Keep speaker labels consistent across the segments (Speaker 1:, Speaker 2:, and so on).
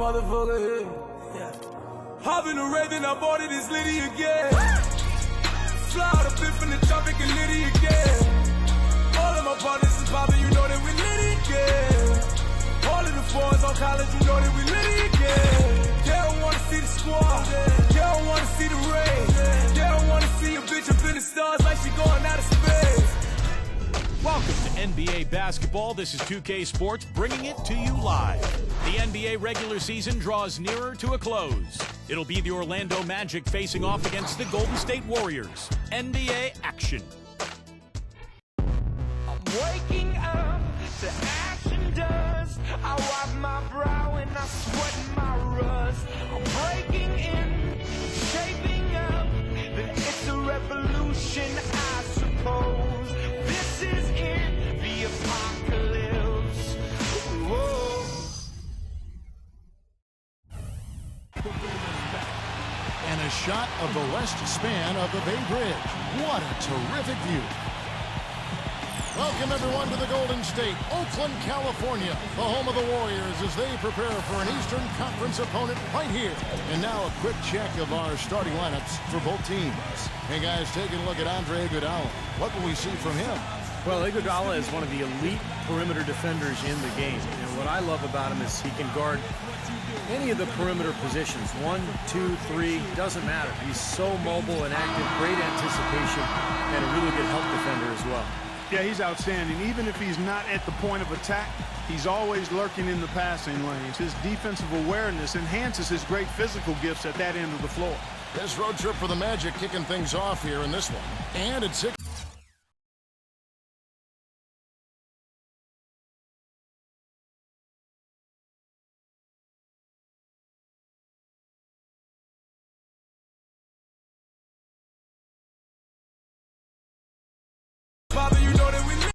Speaker 1: motherfucker here. Yeah. Hop in the Raven, I bought it, it's Liddy again. Fly out a bit from the traffic and Liddy again. All of my partners is poppin', you know that we Liddy again. All of the fours on college, you know that we Liddy again. They don't wanna see the squad, they don't wanna see the rain. They don't wanna see a bitch up in the stars like she going out of space.
Speaker 2: Welcome to NBA basketball. This is 2K Sports bringing it to you live. The NBA regular season draws nearer to a close. It'll be the Orlando Magic facing off against the Golden State Warriors. NBA action.
Speaker 3: I'm waking up to action dust. I wipe my brow and I sweat my rust. I'm breaking in, shaping up. Then it's a revolution, I suppose. This is in the apocalypse. Whoa.
Speaker 4: And a shot of the west span of the Bay Bridge. What a terrific view. Welcome everyone to the Golden State, Oakland, California, the home of the Warriors as they prepare for an Eastern Conference opponent right here. And now a quick check of our starting lineups for both teams. Hey guys, taking a look at Andre Iguodala. What will we see from him?
Speaker 5: Well, Iguodala is one of the elite perimeter defenders in the game. And what I love about him is he can guard any of the perimeter positions. 1, 2, 3, doesn't matter. He's so mobile and active, great anticipation, and a really good help defender as well.
Speaker 6: Yeah, he's outstanding. Even if he's not at the point of attack, he's always lurking in the passing lanes. His defensive awareness enhances his great physical gifts at that end of the floor.
Speaker 4: This road trip for the Magic kicking things off here in this one. And it's 6.
Speaker 1: You know that we live.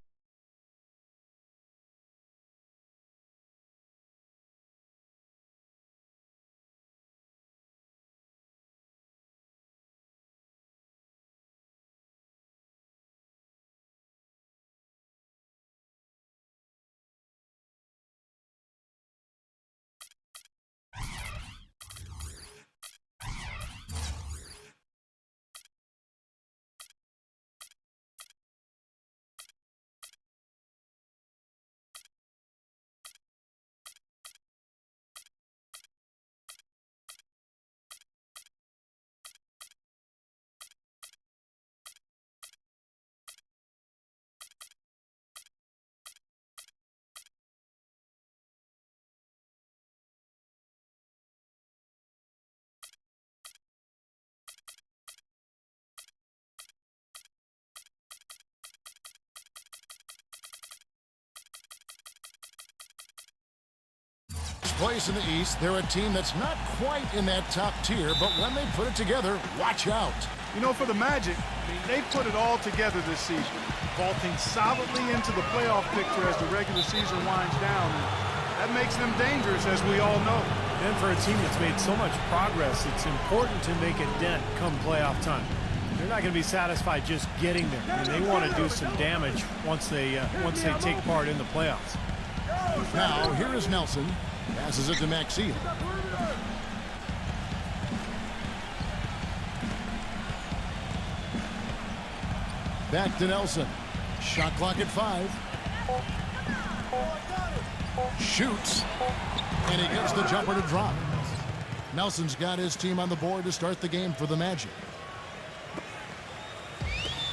Speaker 4: Place in the East, they're a team that's not quite in that top tier, but when they put it together, watch out.
Speaker 6: You know, for the Magic, they've put it all together this season, vaulting solidly into the playoff picture as the regular season winds down. And that makes them dangerous, as we all know.
Speaker 5: And for a team that's made so much progress, it's important to make a dent come playoff time. They're not going to be satisfied just getting there. I mean, they want to do some damage once they take part in the playoffs.
Speaker 4: Now, here is Nelson. Passes it to Maxey. Back to Nelson. Shot clock at 5. Shoots. And he gets the jumper to drop. Nelson's got his team on the board to start the game for the Magic.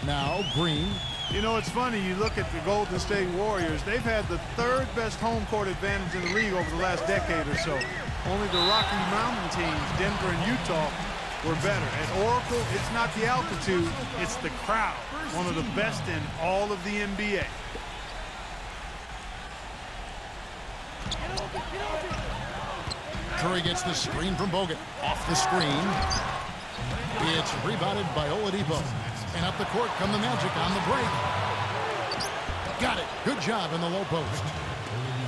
Speaker 4: Now Green.
Speaker 6: You know, it's funny, you look at the Golden State Warriors, they've had the 3rd best home court advantage in the league over the last decade or so. Only the Rocky Mountain teams, Denver and Utah, were better. At Oracle, it's not the altitude, it's the crowd. One of the best in all of the NBA.
Speaker 4: Curry gets the screen from Bogut. Off the screen. It's rebounded by Oladipo. And up the court come the Magic on the break. Got it. Good job in the low post.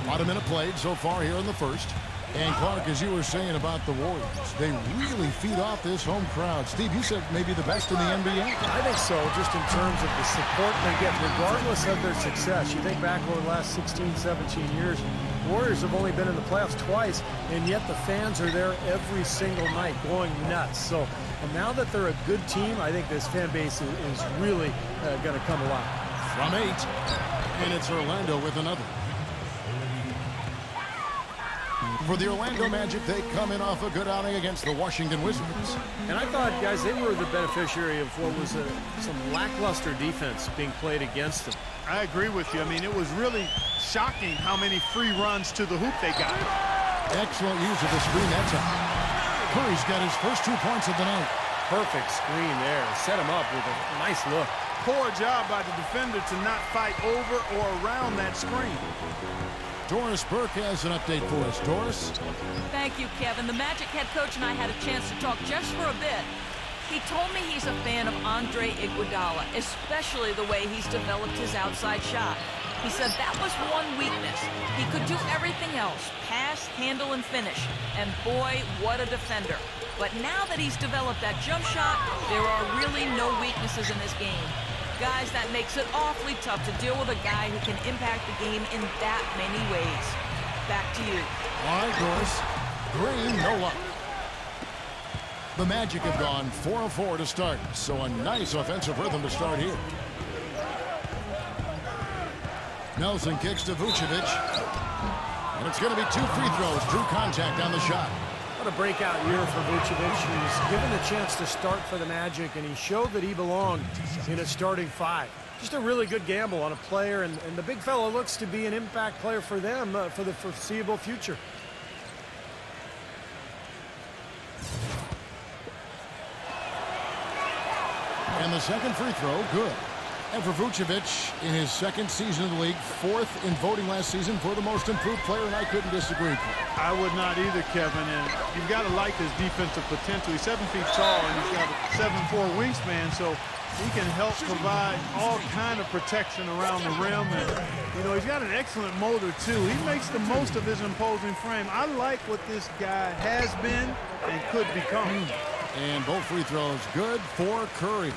Speaker 4: About a minute played so far here in the first. And Clark, as you were saying about the Warriors, they really feed off this home crowd. Steve, you said maybe the best in the NBA?
Speaker 5: I think so, just in terms of the support they get regardless of their success. You think back over the last 16, 17 years, Warriors have only been in the playoffs twice, and yet the fans are there every single night going nuts. So now that they're a good team, I think this fan base is really going to come alive.
Speaker 4: From 8, and it's Orlando with another. For the Orlando Magic, they come in off a good outing against the Washington Wizards.
Speaker 5: And I thought, guys, they were the beneficiary of what was some lackluster defense being played against them.
Speaker 6: I agree with you. I mean, it was really shocking how many free runs to the hoop they got.
Speaker 4: Excellent use of the screen that time. Curry's got his first 2 points of the night.
Speaker 5: Perfect screen there. Set him up with a nice look.
Speaker 6: Poor job by the defender to not fight over or around that screen.
Speaker 4: Doris Burke has an update for us. Doris?
Speaker 7: Thank you, Kevin. The Magic head coach and I had a chance to talk just for a bit. He told me he's a fan of Andre Iguodala, especially the way he's developed his outside shot. He said that was one weakness. He could do everything else, pass, handle, and finish. And boy, what a defender. But now that he's developed that jump shot, there are really no weaknesses in his game. Guys, that makes it awfully tough to deal with a guy who can impact the game in that many ways. Back to you.
Speaker 4: All right, Doris. Green, no luck. The Magic have gone 4 of 4 to start, so a nice offensive rhythm to start here. Nelson kicks to Vucevic. And it's going to be 2 free throws. Drew contact on the shot.
Speaker 5: What a breakout year for Vucevic. He was given a chance to start for the Magic, and he showed that he belonged in a starting 5. Just a really good gamble on a player, and the big fella looks to be an impact player for them for the foreseeable future.
Speaker 4: And the second free throw, good. And for Vucevic, in his second season in the league, 4th in voting last season for the most improved player, and I couldn't disagree.
Speaker 6: I would not either, Kevin. And you've got to like his defensive potential. He's 7 feet tall, and he's got a 7'4" wingspan, so he can help provide all kind of protection around the rim. And, you know, he's got an excellent motor, too. He makes the most of his imposing frame. I like what this guy has been and could become.
Speaker 4: And both free throws good for Curry.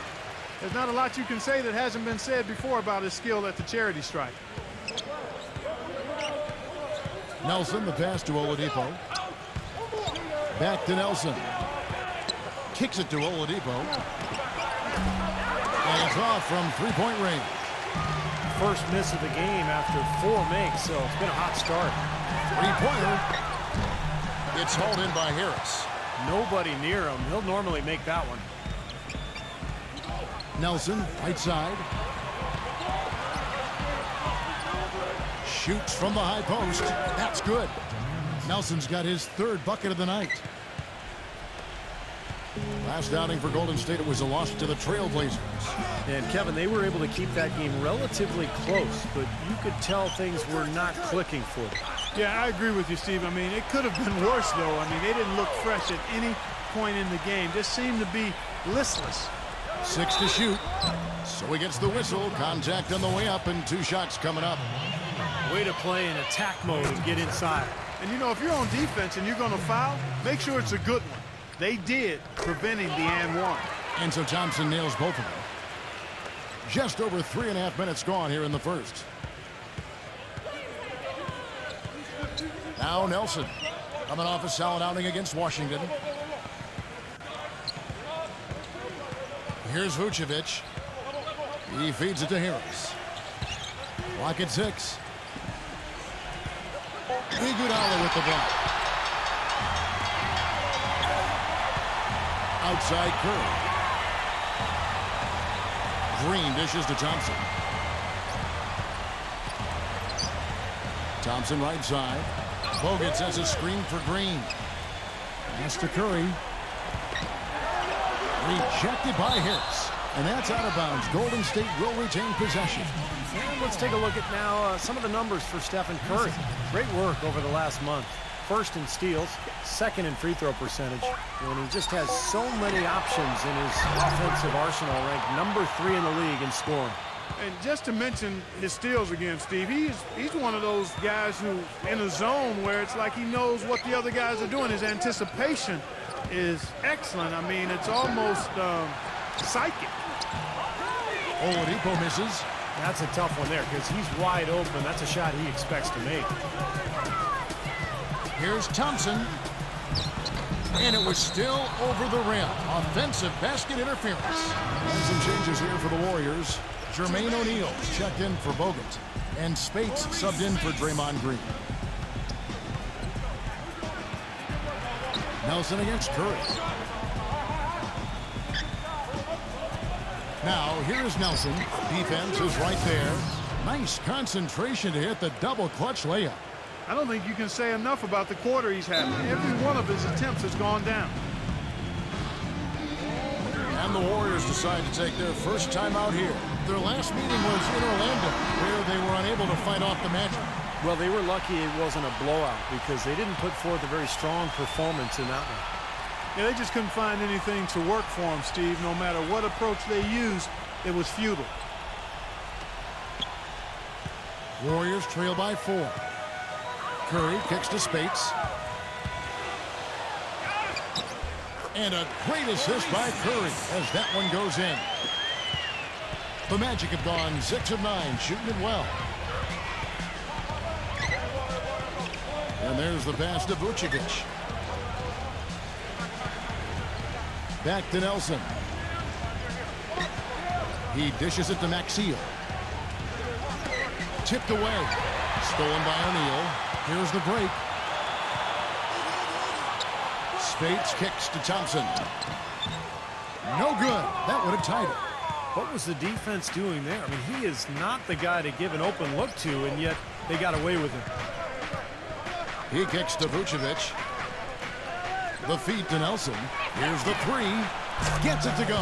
Speaker 6: There's not a lot you can say that hasn't been said before about his skill at the charity stripe.
Speaker 4: Nelson, the pass to Oladipo. Back to Nelson. Kicks it to Oladipo. And it's off from 3-point range.
Speaker 5: First miss of the game after 4 makes, so it's been a hot start.
Speaker 4: 3-pointer. It's hauled in by Harris.
Speaker 5: Nobody near him. He'll normally make that one.
Speaker 4: Nelson, right side. Shoots from the high post. That's good. Nelson's got his 3rd bucket of the night. Last outing for Golden State, it was a loss to the Trailblazers.
Speaker 5: And Kevin, they were able to keep that game relatively close, but you could tell things were not clicking for them.
Speaker 6: Yeah, I agree with you, Steve. I mean, it could have been worse, though. I mean, they didn't look fresh at any point in the game. Just seemed to be listless.
Speaker 4: 6 to shoot. So he gets the whistle. Contact on the way up, and 2 shots coming up.
Speaker 5: Way to play in attack mode and get inside.
Speaker 6: And, you know, if you're on defense and you're going to foul, make sure it's a good one. They did, preventing the and one.
Speaker 4: And so Thompson nails both of them. Just over 3.5 minutes gone here in the first. Now Nelson, coming off a solid outing against Washington. Here's Vucevic. He feeds it to Harris. Clock at 6. Iguodala with the block. Outside Curry. Green dishes to Thompson. Thompson right side. Bogut sets a screen for Green. Pass to Curry. Rejected by Harris. And that's out of bounds. Golden State will retain possession.
Speaker 5: And let's take a look at now some of the numbers for Stephen Curry. Great work over the last month. 1st in steals, 2nd in free throw percentage. And he just has so many options in his offensive arsenal, ranked number 3 in the league in scoring.
Speaker 6: And just to mention his steals again, Steve, he's one of those guys who in a zone where it's like he knows what the other guys are doing. His anticipation is excellent. I mean, it's almost psychic.
Speaker 4: Oladipo misses.
Speaker 5: That's a tough one there because he's wide open. That's a shot he expects to make.
Speaker 4: Here's Thompson. And it was still over the rim. Offensive basket interference. And some changes here for the Warriors. Jermaine O'Neal's checked in for Bogut. And Spates subbed in for Draymond Green. Nelson against Curry. Now, here's Nelson. Defense is right there. Nice concentration to hit the double clutch layup.
Speaker 6: I don't think you can say enough about the quarter he's having. Every one of his attempts has gone down.
Speaker 4: And the Warriors decide to take their first time out here. Their last meeting was in Orlando, where they were unable to fight off the Magic.
Speaker 5: Well, they were lucky it wasn't a blowout because they didn't put forth a very strong performance in that one.
Speaker 6: Yeah, they just couldn't find anything to work for him, Steve. No matter what approach they used, it was futile.
Speaker 4: Warriors trail by 4. Curry kicks to Spates. And a great assist by Curry as that one goes in. The Magic have gone 6 of 9, shooting it well. And there's the pass to Vucevic. Back to Nelson. He dishes it to Maxey. Tipped away. Stolen by O'Neal. Here's the break. Spates kicks to Thompson. No good. That would have tied it.
Speaker 5: What was the defense doing there? I mean, he is not the guy to give an open look to, and yet they got away with him.
Speaker 4: He kicks to Vucevic. The feed to Nelson. Here's the 3. Gets it to go.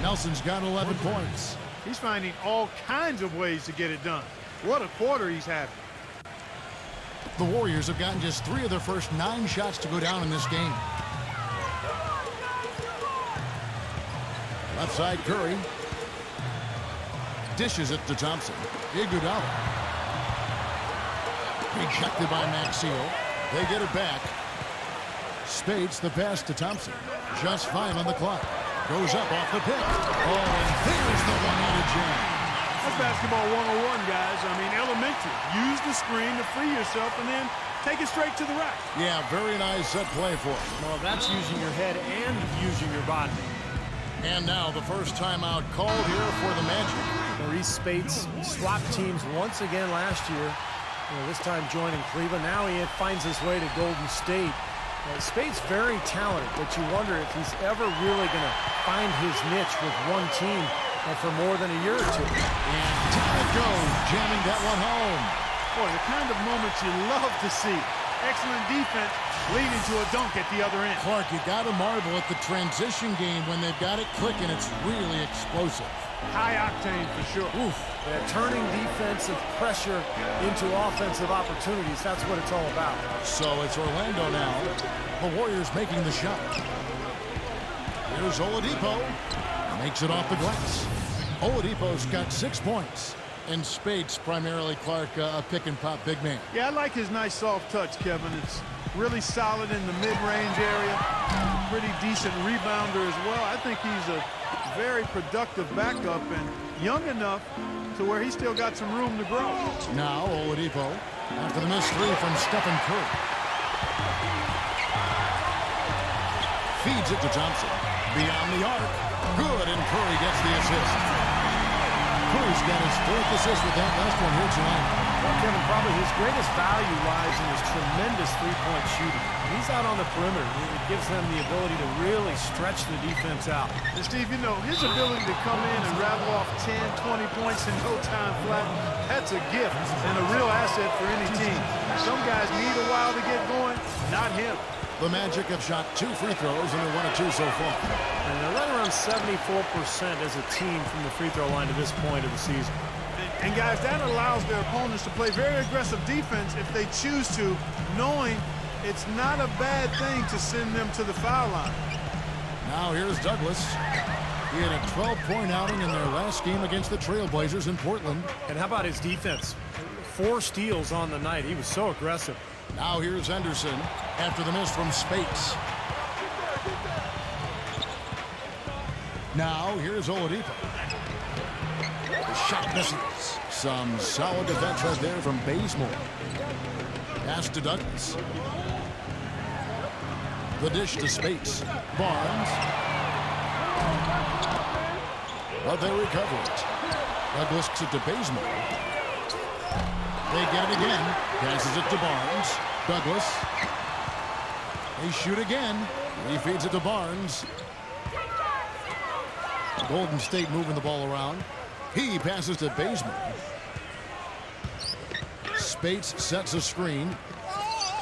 Speaker 4: Nelson's got 11 points.
Speaker 6: He's finding all kinds of ways to get it done. What a quarter he's having.
Speaker 4: The Warriors have gotten just 3 of their first 9 shots to go down in this game. Left side, Curry. Dishes it to Thompson. Iguodala. Rejected by Maxey. They get it back. Spates the pass to Thompson. Just 5 on the clock. Goes up off the pick. Oh, and there's the one-handed jam.
Speaker 6: That's basketball 101, guys. I mean, elementary. Use the screen to free yourself and then take it straight to the rack.
Speaker 4: Yeah, very nice set play for him.
Speaker 5: Well, that's using your head and using your body.
Speaker 4: And now the first timeout called here for the Magic.
Speaker 5: Maurice Spates swapped teams once again last year. This time joining Cleveland. Now he finds his way to Golden State. Spates very talented, but you wonder if he's ever really going to find his niche with one team for more than a year or two.
Speaker 4: And down it goes, jamming that one home.
Speaker 6: Boy, the kind of moments you love to see. Excellent defense leading to a dunk at the other end.
Speaker 4: Clark, you got to marvel at the transition game when they've got it clicking. It's really explosive.
Speaker 6: High octane for sure.
Speaker 5: Oof. Turning defensive pressure into offensive opportunities. That's what it's all about.
Speaker 4: So it's Orlando now. The Warriors making the shot. Here's Oladipo. Makes it off the glass. Oladipo's got 6 points. And Spates, primarily, Clark, a pick-and-pop big man.
Speaker 6: Yeah, I like his nice soft touch, Kevin. It's really solid in the mid-range area. Pretty decent rebounder as well. I think he's a very productive backup and young enough to where he's still got some room to grow.
Speaker 4: Now Oladipo after the missed 3 from Stephen Curry. Feeds it to Thompson. Beyond the arc. Good, and Curry gets the assist. Curry's got his 4th assist with that last one here tonight.
Speaker 5: Well, Kevin, probably his greatest value lies in his tremendous three-point shooting. He's out on the perimeter. It gives them the ability to really stretch the defense out.
Speaker 6: And Steve, you know, his ability to come in and rattle off 10, 20 points in no time flat, that's a gift and a real asset for any team. Some guys need a while to get going, not him.
Speaker 4: The Magic have shot 2 free throws and they're 1 of 2 so far.
Speaker 5: And they're right around 74% as a team from the free throw line to this point of the season.
Speaker 6: And guys, that allows their opponents to play very aggressive defense if they choose to, knowing it's not a bad thing to send them to the foul line.
Speaker 4: Now here's Douglas. He had a 12-point outing in their last game against the Trailblazers in Portland.
Speaker 5: And how about his defense? 4 steals on the night. He was so aggressive.
Speaker 4: Now here's Henderson after the miss from Spates. Now here's Oladipo. The shot misses. Some solid defense right there from Bazemore. Pass to Douglas. The dish to Spates. Barnes. But they recover it. Douglas to Bazemore. They get it again. Passes it to Barnes. Douglas. They shoot again. He feeds it to Barnes. Golden State moving the ball around. He passes to Bazemore. Spates sets a screen.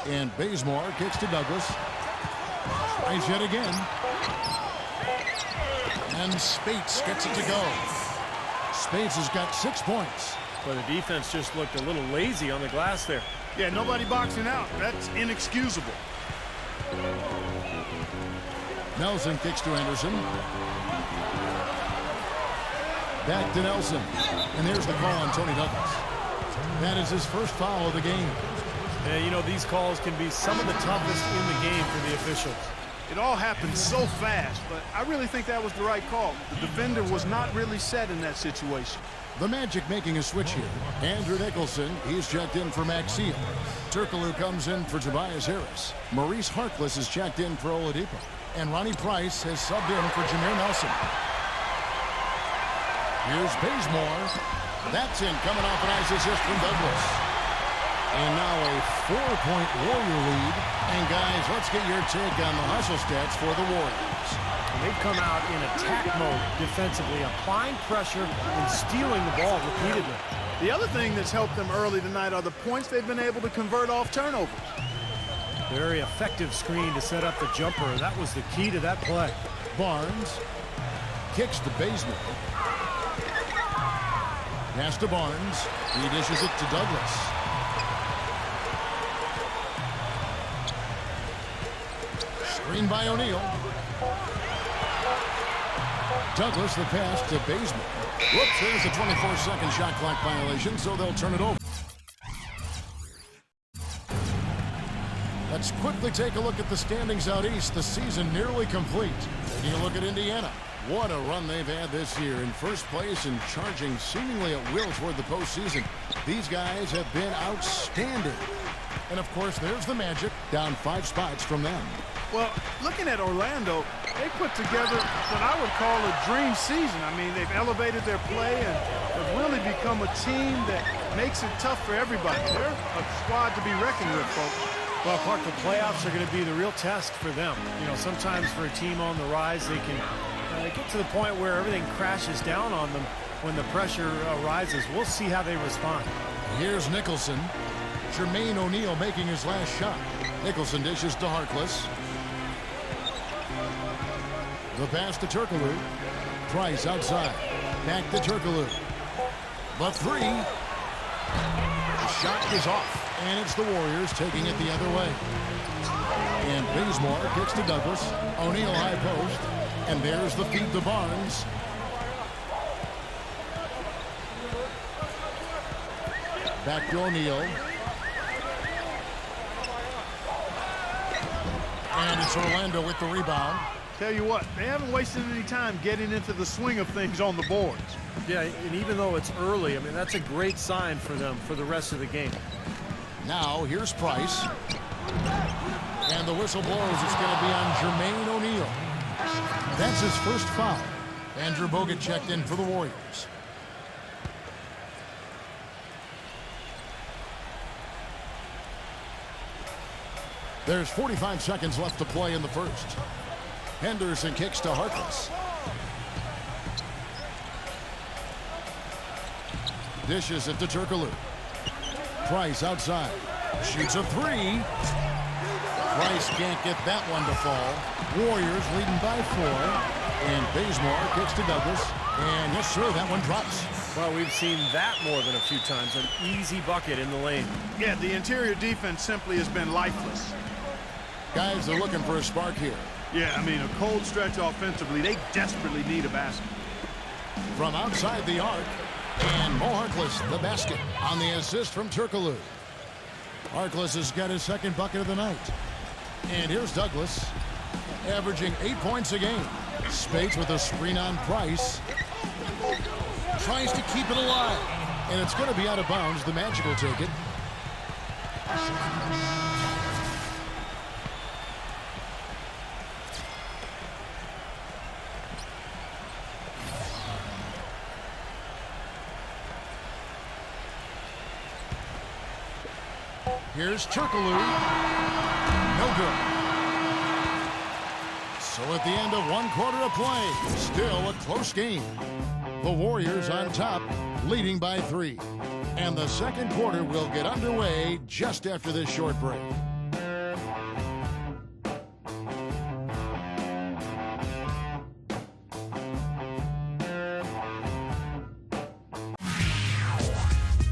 Speaker 4: And Bazemore kicks to Douglas. Tries yet again. And Spates gets it to go. Spates has got 6 points.
Speaker 5: But the defense just looked a little lazy on the glass there.
Speaker 6: Yeah, nobody boxing out. That's inexcusable.
Speaker 4: Nelson kicks to Anderson. Back to Nelson. And there's the call on Tony Douglas. That is his first foul of the game.
Speaker 5: And you know, these calls can be some of the toughest in the game for the officials.
Speaker 6: It all happened so fast, but I really think that was the right call. The defender was not really set in that situation.
Speaker 4: The Magic making a switch here. Andrew Nicholson, he's checked in for Maxime. Turkoglu comes in for Tobias Harris. Maurice Harkless is checked in for Oladipo. And Ronnie Price has subbed in for JNelson. Here's Bazemore. That's in, coming off a nice assist from Douglas. And now a 4-point Warrior lead. And guys, let's get your take on the hustle stats for the Warriors.
Speaker 5: They've come out in attack mode defensively, applying pressure and stealing the ball repeatedly.
Speaker 6: The other thing that's helped them early tonight are the points they've been able to convert off turnovers.
Speaker 5: Very effective screen to set up the jumper. That was the key to that play.
Speaker 4: Barnes kicks to Bazemore. Pass to Barnes. He dishes it to Douglas. Screen by O'Neal. Douglas the pass to Bazemore. Whoops, there's a 24-second shot clock violation, so they'll turn it over. Let's quickly take a look at the standings out east. The season nearly complete. Taking a look at Indiana. What a run they've had this year. In first place and charging seemingly at will toward the postseason. These guys have been outstanding. And, of course, there's the Magic, down 5 spots from them.
Speaker 6: Well, looking at Orlando, they put together what I would call a dream season. I mean, they've elevated their play and have really become a team that makes it tough for everybody. They're a squad to be reckoned with, folks.
Speaker 5: Well, Clark, the playoffs are going to be the real test for them. You know, sometimes for a team on the rise, they can get to the point where everything crashes down on them when the pressure rises. We'll see how they respond.
Speaker 4: Here's Nicholson. Jermaine O'Neal making his last shot. Nicholson dishes to Harkless. The pass to Turkoglu. Price outside. Back to Turkoglu. The three. The shot is off. And it's the Warriors taking it the other way. And Bazemore kicks to Douglas. O'Neal high post. And there's the feed to Barnes. Back to O'Neal. And it's Orlando with the rebound.
Speaker 6: Tell you what, they haven't wasted any time getting into the swing of things on the boards.
Speaker 5: Yeah, and even though it's early, I mean, that's a great sign for them for the rest of the game.
Speaker 4: Now, here's Price. And the whistle blows. It's going to be on Jermaine O'Neal. That's his first foul. Andrew Bogut checked in for the Warriors. There's 45 seconds left to play in the first. Henderson kicks to Harkless. Dishes it to Turkoglu. Price outside. Shoots a three. Price can't get that one to fall. Warriors leading by 4. And Bazemore kicks to Douglas. And yes, sir, that one drops.
Speaker 5: Well, we've seen that more than a few times. An easy bucket in the lane.
Speaker 6: Yeah, the interior defense simply has been lifeless.
Speaker 4: Guys, they're looking for a spark here.
Speaker 6: Yeah, I mean, a cold stretch offensively. They desperately need a basket.
Speaker 4: From outside the arc. And Mo Harkless, the basket, on the assist from Turkoglu. Harkless has got his second bucket of the night. And here's Douglas, averaging 8 points a game. Spates with a screen on Price. Tries to keep it alive. And it's going to be out of bounds. The Magic will take it. Here's Turkoglu. No good. So at the end of 1 quarter of play, still a close game. The Warriors on top, leading by 3. And the second quarter will get underway just after this short break.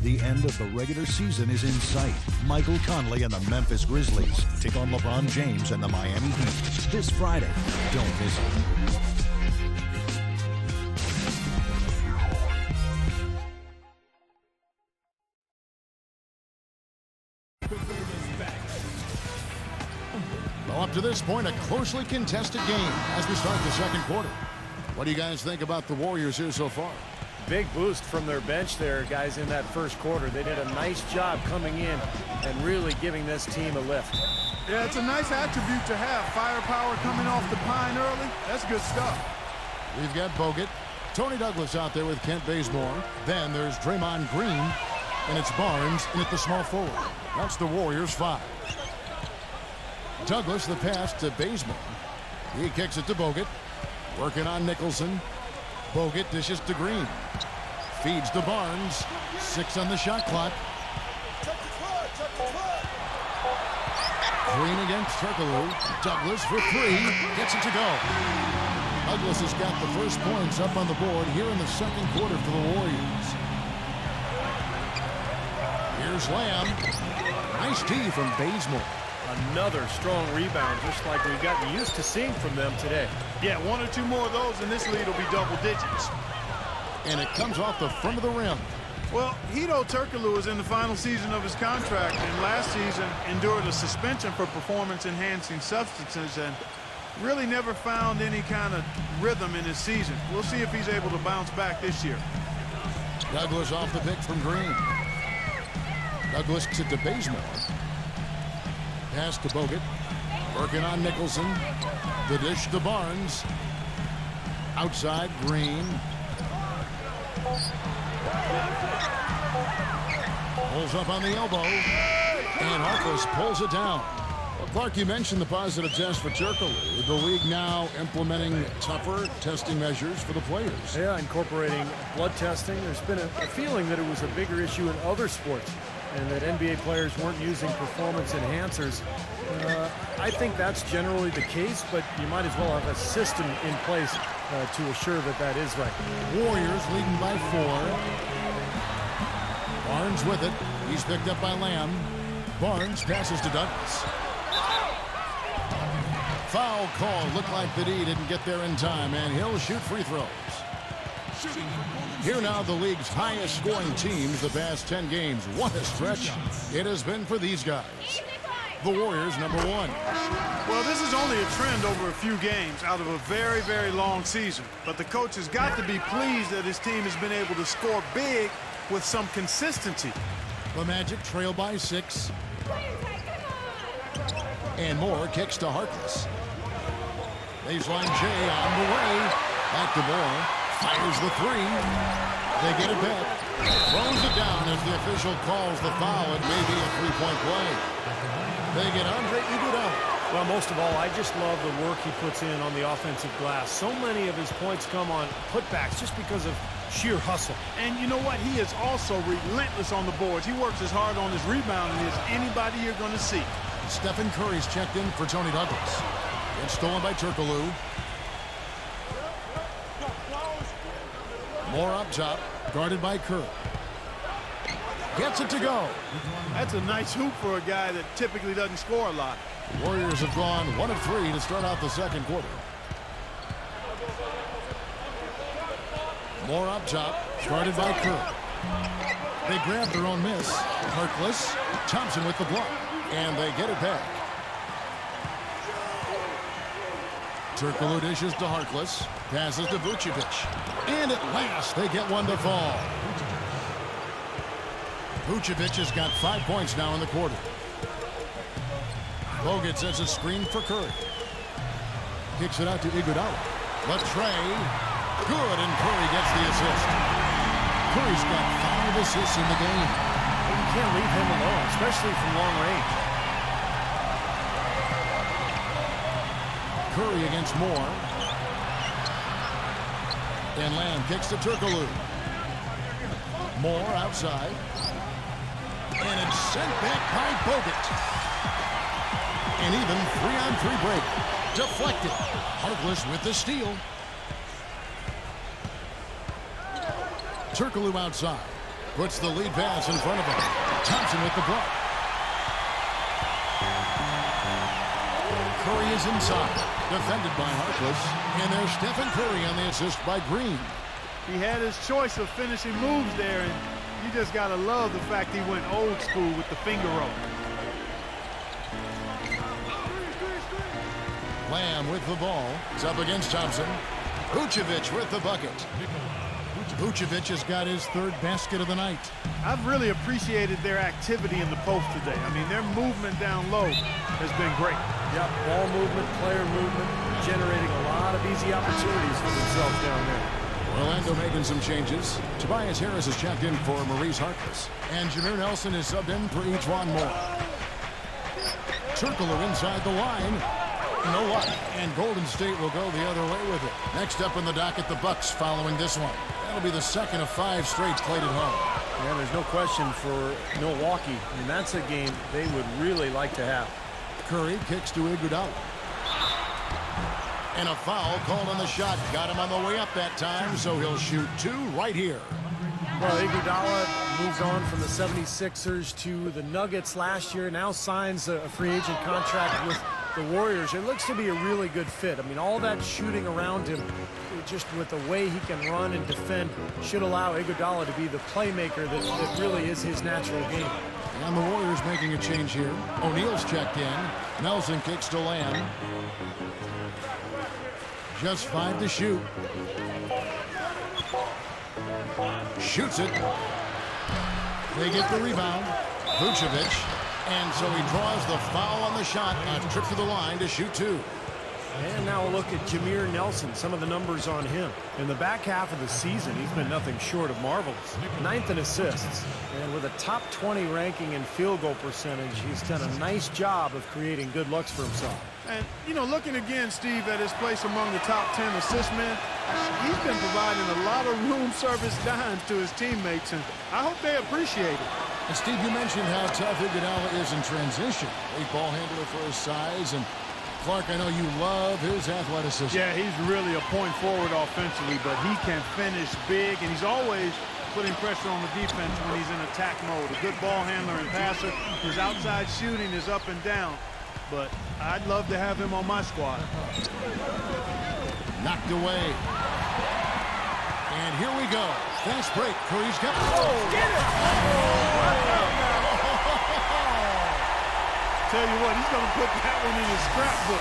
Speaker 8: The end of the regular season is in sight. Michael Conley and the Memphis Grizzlies take on LeBron James and the Miami Heat this Friday. Don't miss it.
Speaker 4: Well, up to this point, a closely contested game as we start the second quarter. What do you guys think about the Warriors here so far?
Speaker 5: Big boost from their bench there, guys, in that first quarter. They did a nice job coming in and really giving this team a lift.
Speaker 6: Yeah, it's a nice attribute to have. Firepower coming off the pine early. That's good stuff.
Speaker 4: We've got Bogut. Tony Douglas out there with Kent Bazemore. Then there's Draymond Green. And it's Barnes in at the small forward. That's the Warriors' 5. Douglas, the pass to Bazemore. He kicks it to Bogut. Working on Nicholson. Bogut dishes to Green. Feeds to Barnes. 6 on the shot clock. Green against Turkoglu. Douglas for 3. Gets it to go. Douglas has got the first points up on the board here in the second quarter for the Warriors. Here's Lamb. Nice D from Bazemore.
Speaker 5: Another strong rebound, just like we've gotten used to seeing from them today.
Speaker 6: Yeah, 1 or 2 more of those and this lead will be double digits.
Speaker 4: And it comes off the front of the rim.
Speaker 6: Well, Hedo Turkoglu is in the final season of his contract, and last season endured a suspension for performance-enhancing substances and really never found any kind of rhythm in his season. We'll see if he's able to bounce back this year.
Speaker 4: Douglas off the pick from Green. Douglas to Bazemore. Pass to Bogut. Working on Nicholson. The dish to Barnes. Outside, Green. Pulls up on the elbow. And Harkless pulls it down. Well, Clark, you mentioned the positive test for Turkoglu. The league now implementing tougher testing measures for the players.
Speaker 5: Yeah, incorporating blood testing. There's been a feeling that it was a bigger issue in other sports and that NBA players weren't using performance enhancers. I think that's generally the case, but you might as well have a system in place to assure that that is right.
Speaker 4: Warriors leading by 4. Barnes with it. He's picked up by Lamb. Barnes passes to Douglas. Foul call. Looked like the D didn't get there in time, and he'll shoot free throws. Here now, the league's highest scoring teams the past 10 games. What a stretch it has been for these guys. The Warriors, number 1.
Speaker 6: Well, this is only a trend over a few games out of a very, very long season. But the coach has got to be pleased that his team has been able to score big with some consistency.
Speaker 4: The Magic trail by 6. And Moore kicks to Harkless. Baseline J on the way. Back to Moore. Fires the 3. They get it back. Throws it down as the official calls the foul. It may be a 3-point play. They get Andre Iguodala.
Speaker 5: Well, most of all, I just love the work he puts in on the offensive glass. So many of his points come on putbacks just because of sheer hustle.
Speaker 6: And you know what? He is also relentless on the boards. He works as hard on his rebounding as anybody you're going to see.
Speaker 4: Stephen Curry's checked in for Tony Douglas. It's stolen by Turkoglu. Moore up top, guarded by Curry. Gets it to go.
Speaker 6: That's a nice hoop for a guy that typically doesn't score a lot.
Speaker 4: The Warriors have gone 1 of 3 to start out the second quarter. Moore up top, guarded by Curry. They grab their own miss. Harkless, Thompson with the block, and they get it back. Turkoglu dishes to Harkless, passes to Vucevic, and at last they get one to fall. Vucevic has got 5 points now in the quarter. Bogut sets a screen for Curry. Kicks it out to Iguodala. Latrey. Good, and Curry gets the assist. Curry's got 5 assists in the game.
Speaker 5: You can't leave him alone, especially from long range.
Speaker 4: Curry against Moore. And Lamb kicks to Turkoglu. Moore outside. And it's sent back by Bogut. An even 3-on-3 break. Deflected. Harkless with the steal. Turkoglu outside. Puts the lead pass in front of him. Thompson with the block. Curry is inside. Defended by Harkless. And there's Stephen Curry on the assist by Green.
Speaker 6: He had his choice of finishing moves there, and you just got to love the fact he went old school with the finger roll.
Speaker 4: Lamb with the ball. It's up against Thompson. Vucevic with the bucket. Vucevic has got his 3rd basket of the night.
Speaker 6: I've really appreciated their activity in the post today. I mean, their movement down low has been great.
Speaker 5: Yep, ball movement, player movement, generating a lot of easy opportunities for themselves down there.
Speaker 4: Orlando making some changes. Tobias Harris is checked in for Maurice Harkless. And JNelson is subbed in for Ejuan Moore. Turkoglu inside the line. No luck. And Golden State will go the other way with it. Next up in the docket, the Bucks following this one. That'll be the 2nd of 5 straight played at home.
Speaker 5: Yeah, there's no question for Milwaukee. And that's a game they would really like to have.
Speaker 4: Curry kicks to Iguodala. And a foul called on the shot. Got him on the way up that time, so he'll shoot 2 right here.
Speaker 5: Well, Iguodala moves on from the 76ers to the Nuggets last year. Now signs a free agent contract with the Warriors. It looks to be a really good fit. I mean, all that shooting around him, just with the way he can run and defend, should allow Iguodala to be the playmaker that really is his natural game.
Speaker 4: And the Warriors making a change here. O'Neal's checked in. Nelson kicks to Lamb. Just 5 to shoot. Shoots it. They get the rebound. Vucevic. And so he draws the foul on the shot. A trip to the line to shoot 2.
Speaker 5: And now a look at JNelson, some of the numbers on him. In the back half of the season, he's been nothing short of marvelous. 9th in assists. And with a top 20 ranking in field goal percentage, he's done a nice job of creating good looks for himself.
Speaker 6: And, you know, looking again, Steve, at his place among the top 10 assist men, he's been providing a lot of room service dimes to his teammates, and I hope they appreciate it.
Speaker 4: And Steve, you mentioned how tough Iguodala is in transition. Great ball handler for his size, and Clark, I know you love his athleticism.
Speaker 6: Yeah, he's really a point forward offensively, but he can finish big, and he's always putting pressure on the defense when he's in attack mode. A good ball handler and passer. His outside shooting is up and down, but I'd love to have him on my squad.
Speaker 4: Knocked away. And here we go. Fast break. Curry's got. Oh,
Speaker 6: get it! Tell you what, he's going to put that one in his scrapbook.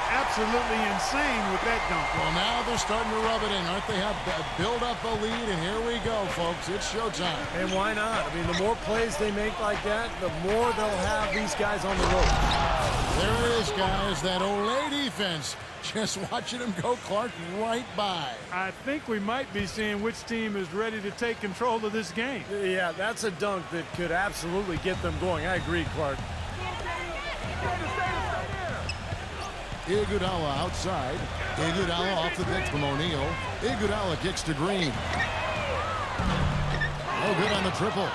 Speaker 6: Absolutely insane with that dunk.
Speaker 4: Well, now they're starting to rub it in, aren't they? Have build up a lead, and here we go, folks. It's showtime.
Speaker 5: And why not? I mean, the more plays they make like that, the more they'll have these guys on the road.
Speaker 4: There it is, guys. That Olay defense. Just watching him go, Clark, right by.
Speaker 6: I think we might be seeing which team is ready to take control of this game.
Speaker 5: Yeah, that's a dunk that could absolutely get them going. I agree, Clark.
Speaker 4: Iguodala outside. Iguodala off the pick from O'Neal. Iguodala kicks to Green. No good on the triple.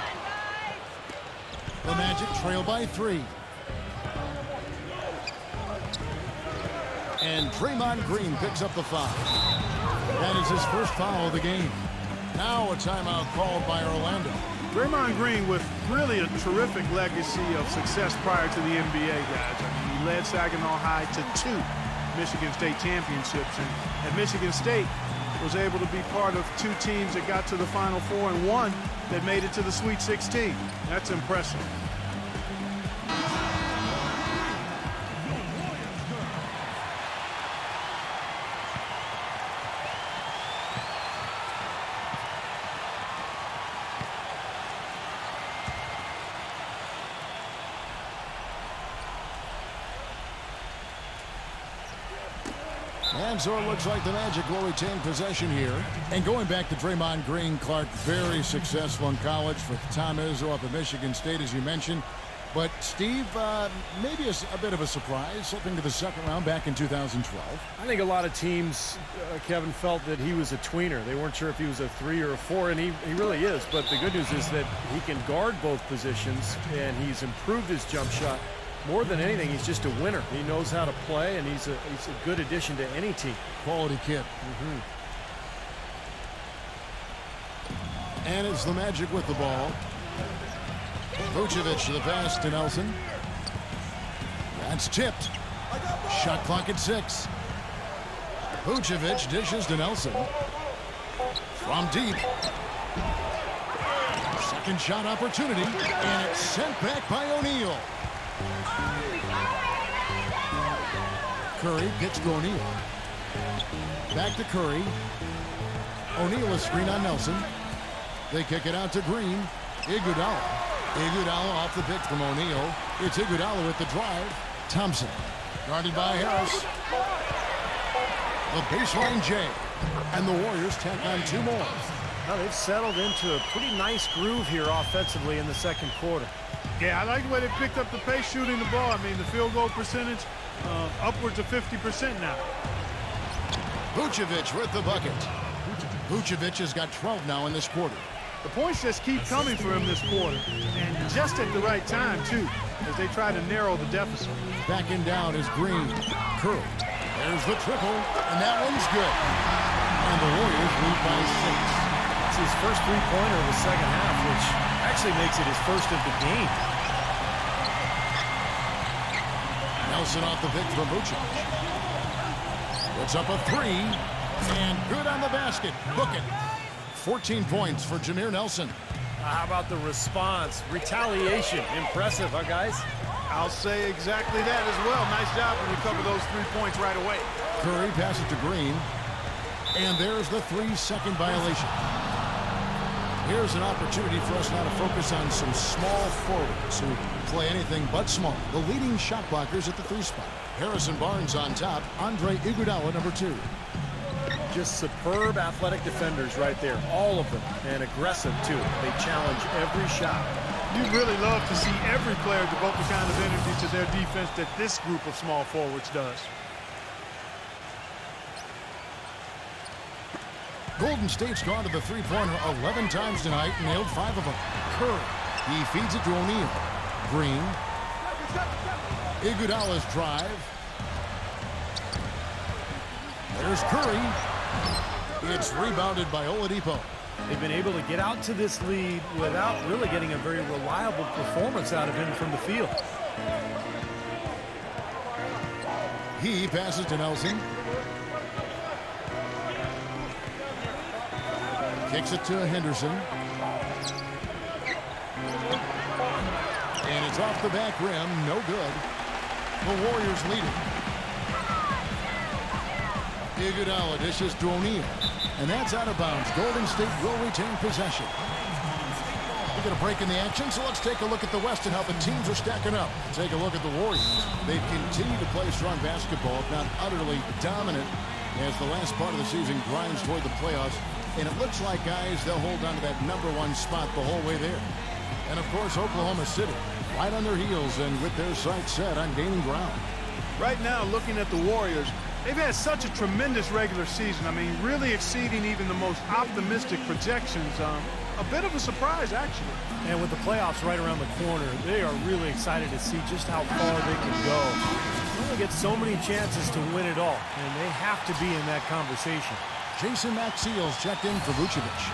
Speaker 4: The Magic trail by 3. And Draymond Green picks up the foul. That is his first foul of the game. Now a timeout called by Orlando.
Speaker 6: Draymond Green with really a terrific legacy of success prior to the NBA, guys. I mean, he led Saginaw High to 2 Michigan State championships. And at Michigan State was able to be part of 2 teams that got to the Final Four and 1 that made it to the Sweet 16. That's impressive.
Speaker 4: And so it looks like the Magic will retain possession here. And going back to Draymond Green, Clark, very successful in college for Tom Izzo up at Michigan State, as you mentioned. But Steve, maybe a bit of a surprise, slipping to the second round back in 2012.
Speaker 5: I think a lot of teams, Kevin, felt that he was a tweener. They weren't sure if he was a 3 or a 4, and he really is. But the good news is that he can guard both positions, and he's improved his jump shot. More than anything, he's just a winner. He knows how to play, and he's a good addition to any team.
Speaker 4: Quality kid. And it's the Magic with the ball. Vucevic to the pass to Nelson. That's tipped. Shot clock at 6. Vucevic dishes to Nelson. From deep. Second shot opportunity, and it's sent back by O'Neal. Curry gets to O'Neal. Back to Curry. O'Neal a screen on Nelson. They kick it out to Green. Iguodala. Iguodala off the pick from O'Neal. It's Iguodala with the drive. Thompson. Guarded by Harris. The baseline J. And the Warriors tack on 2 more.
Speaker 5: Well, they've settled into a pretty nice groove here offensively in the second quarter.
Speaker 6: Yeah, I like the way they picked up the pace shooting the ball. I mean, the field goal percentage upwards of 50% now.
Speaker 4: Vucevic with the bucket. Vucevic has got 12 now in this quarter.
Speaker 6: The points just keep coming for him this quarter, and just at the right time, too, as they try to narrow the deficit.
Speaker 4: Backing down is Green. Curry. There's the triple, and that one's good. And the Warriors lead by 6.
Speaker 5: It's his first three-pointer of the second half, which actually makes it his first of the game.
Speaker 4: Nelson off the pick from Vucevic. Puts up a 3, and good on the basket. Book it. 14 points for JNelson.
Speaker 5: How about the response? Retaliation. Impressive, huh, guys?
Speaker 6: I'll say exactly that as well. Nice job to recover those 3 points right away.
Speaker 4: Curry passes to Green. And there's the 3-second violation. Here's an opportunity for us now to focus on some small forwards who play anything but small. The leading shot blockers at the 3 spot. Harrison Barnes on top. Andre Iguodala, number 2.
Speaker 5: Just superb athletic defenders right there. All of them. And aggressive, too. They challenge every shot.
Speaker 6: You'd really love to see every player devote the kind of energy to their defense that this group of small forwards does.
Speaker 4: Golden State's gone to the 3-pointer 11 times tonight and nailed 5 of them. Curry. He feeds it to O'Neal. Green. Iguodala's drive. There's Curry. It's rebounded by Oladipo.
Speaker 5: They've been able to get out to this lead without really getting a very reliable performance out of him from the field.
Speaker 4: He passes to Nelson. Kicks it to Henderson. And it's off the back rim. No good. The Warriors lead it. Iguodala dishes to O'Neal. And that's out of bounds. Golden State will retain possession. We got a break in the action, so let's take a look at the West and how the teams are stacking up. Take a look at the Warriors. They've continued to play strong basketball, if not utterly dominant, as the last part of the season grinds toward the playoffs. And it looks like, guys, they'll hold on to that #1 spot the whole way there. And, of course, Oklahoma City, right on their heels and with their sights set on gaining ground.
Speaker 6: Right now, looking at the Warriors, they've had such a tremendous regular season. I mean, really exceeding even the most optimistic projections. A bit of a surprise, actually.
Speaker 5: And with the playoffs right around the corner, they are really excited to see just how far they can go. They only get so many chances to win it all, and they have to be in that conversation.
Speaker 4: Jason Maxiell's checked in for Vucevic.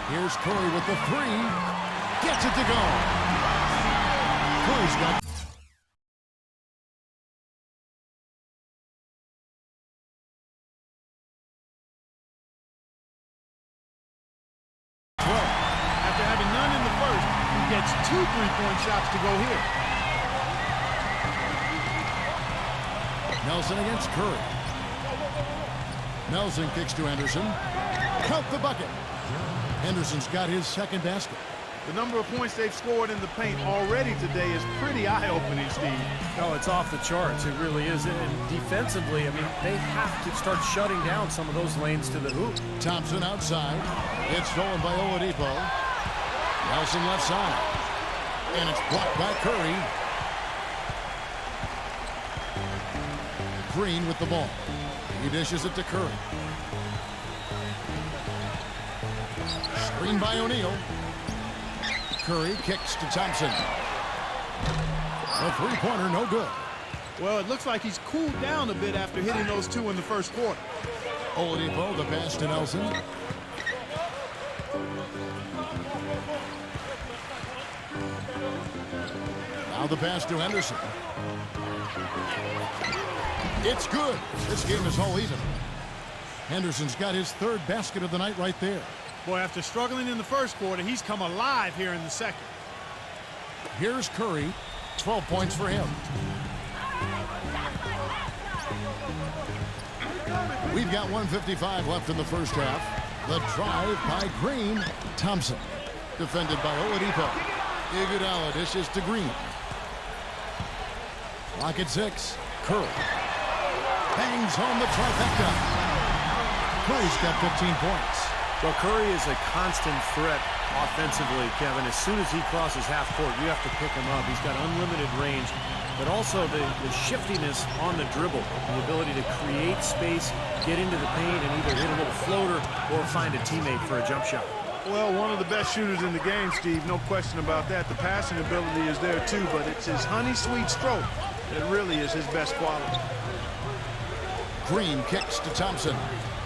Speaker 4: Here's Curry with the 3. Gets it to go. Curry's got...
Speaker 6: After having none in the first, he gets 2 3-point shots to go here.
Speaker 4: Nelson against Curry. Nelson kicks to Henderson. Count the bucket. Henderson's got his second basket.
Speaker 6: The number of points they've scored in the paint already today is pretty eye-opening, Steve.
Speaker 5: Oh, it's off the charts. It really is. And defensively, I mean, they have to start shutting down some of those lanes to the hoop.
Speaker 4: Thompson outside. It's stolen by Oladipo. Nelson left side. And it's blocked by Curry. Green with the ball. He dishes it to Curry. Screen by O'Neal. Curry kicks to Thompson. A three-pointer, no good.
Speaker 6: Well, it looks like he's cooled down a bit after hitting those two in the first quarter.
Speaker 4: Oladipo, the pass to Nelson. Now the pass to Henderson. It's good. This game is all even. Henderson's got his third basket of the night right there.
Speaker 6: Boy, after struggling in the first quarter, he's come alive here in the second.
Speaker 4: Here's Curry. 12 points for him. We've got 1:55 left in the first half. The drive by Green. Thompson. Defended by Oladipo. Iguodala dishes to Green. Lock at 6. Curry. Bangs home the trifecta. Curry's got 15 points.
Speaker 5: Well, Curry is a constant threat offensively, Kevin. As soon as he crosses half court, you have to pick him up. He's got unlimited range, but also the shiftiness on the dribble, the ability to create space, get into the paint, and either hit a little floater or find a teammate for a jump shot.
Speaker 6: Well, one of the best shooters in the game, Steve, no question about that. The passing ability is there too, but it's his honey sweet stroke that really is his best quality.
Speaker 4: Green kicks to Thompson.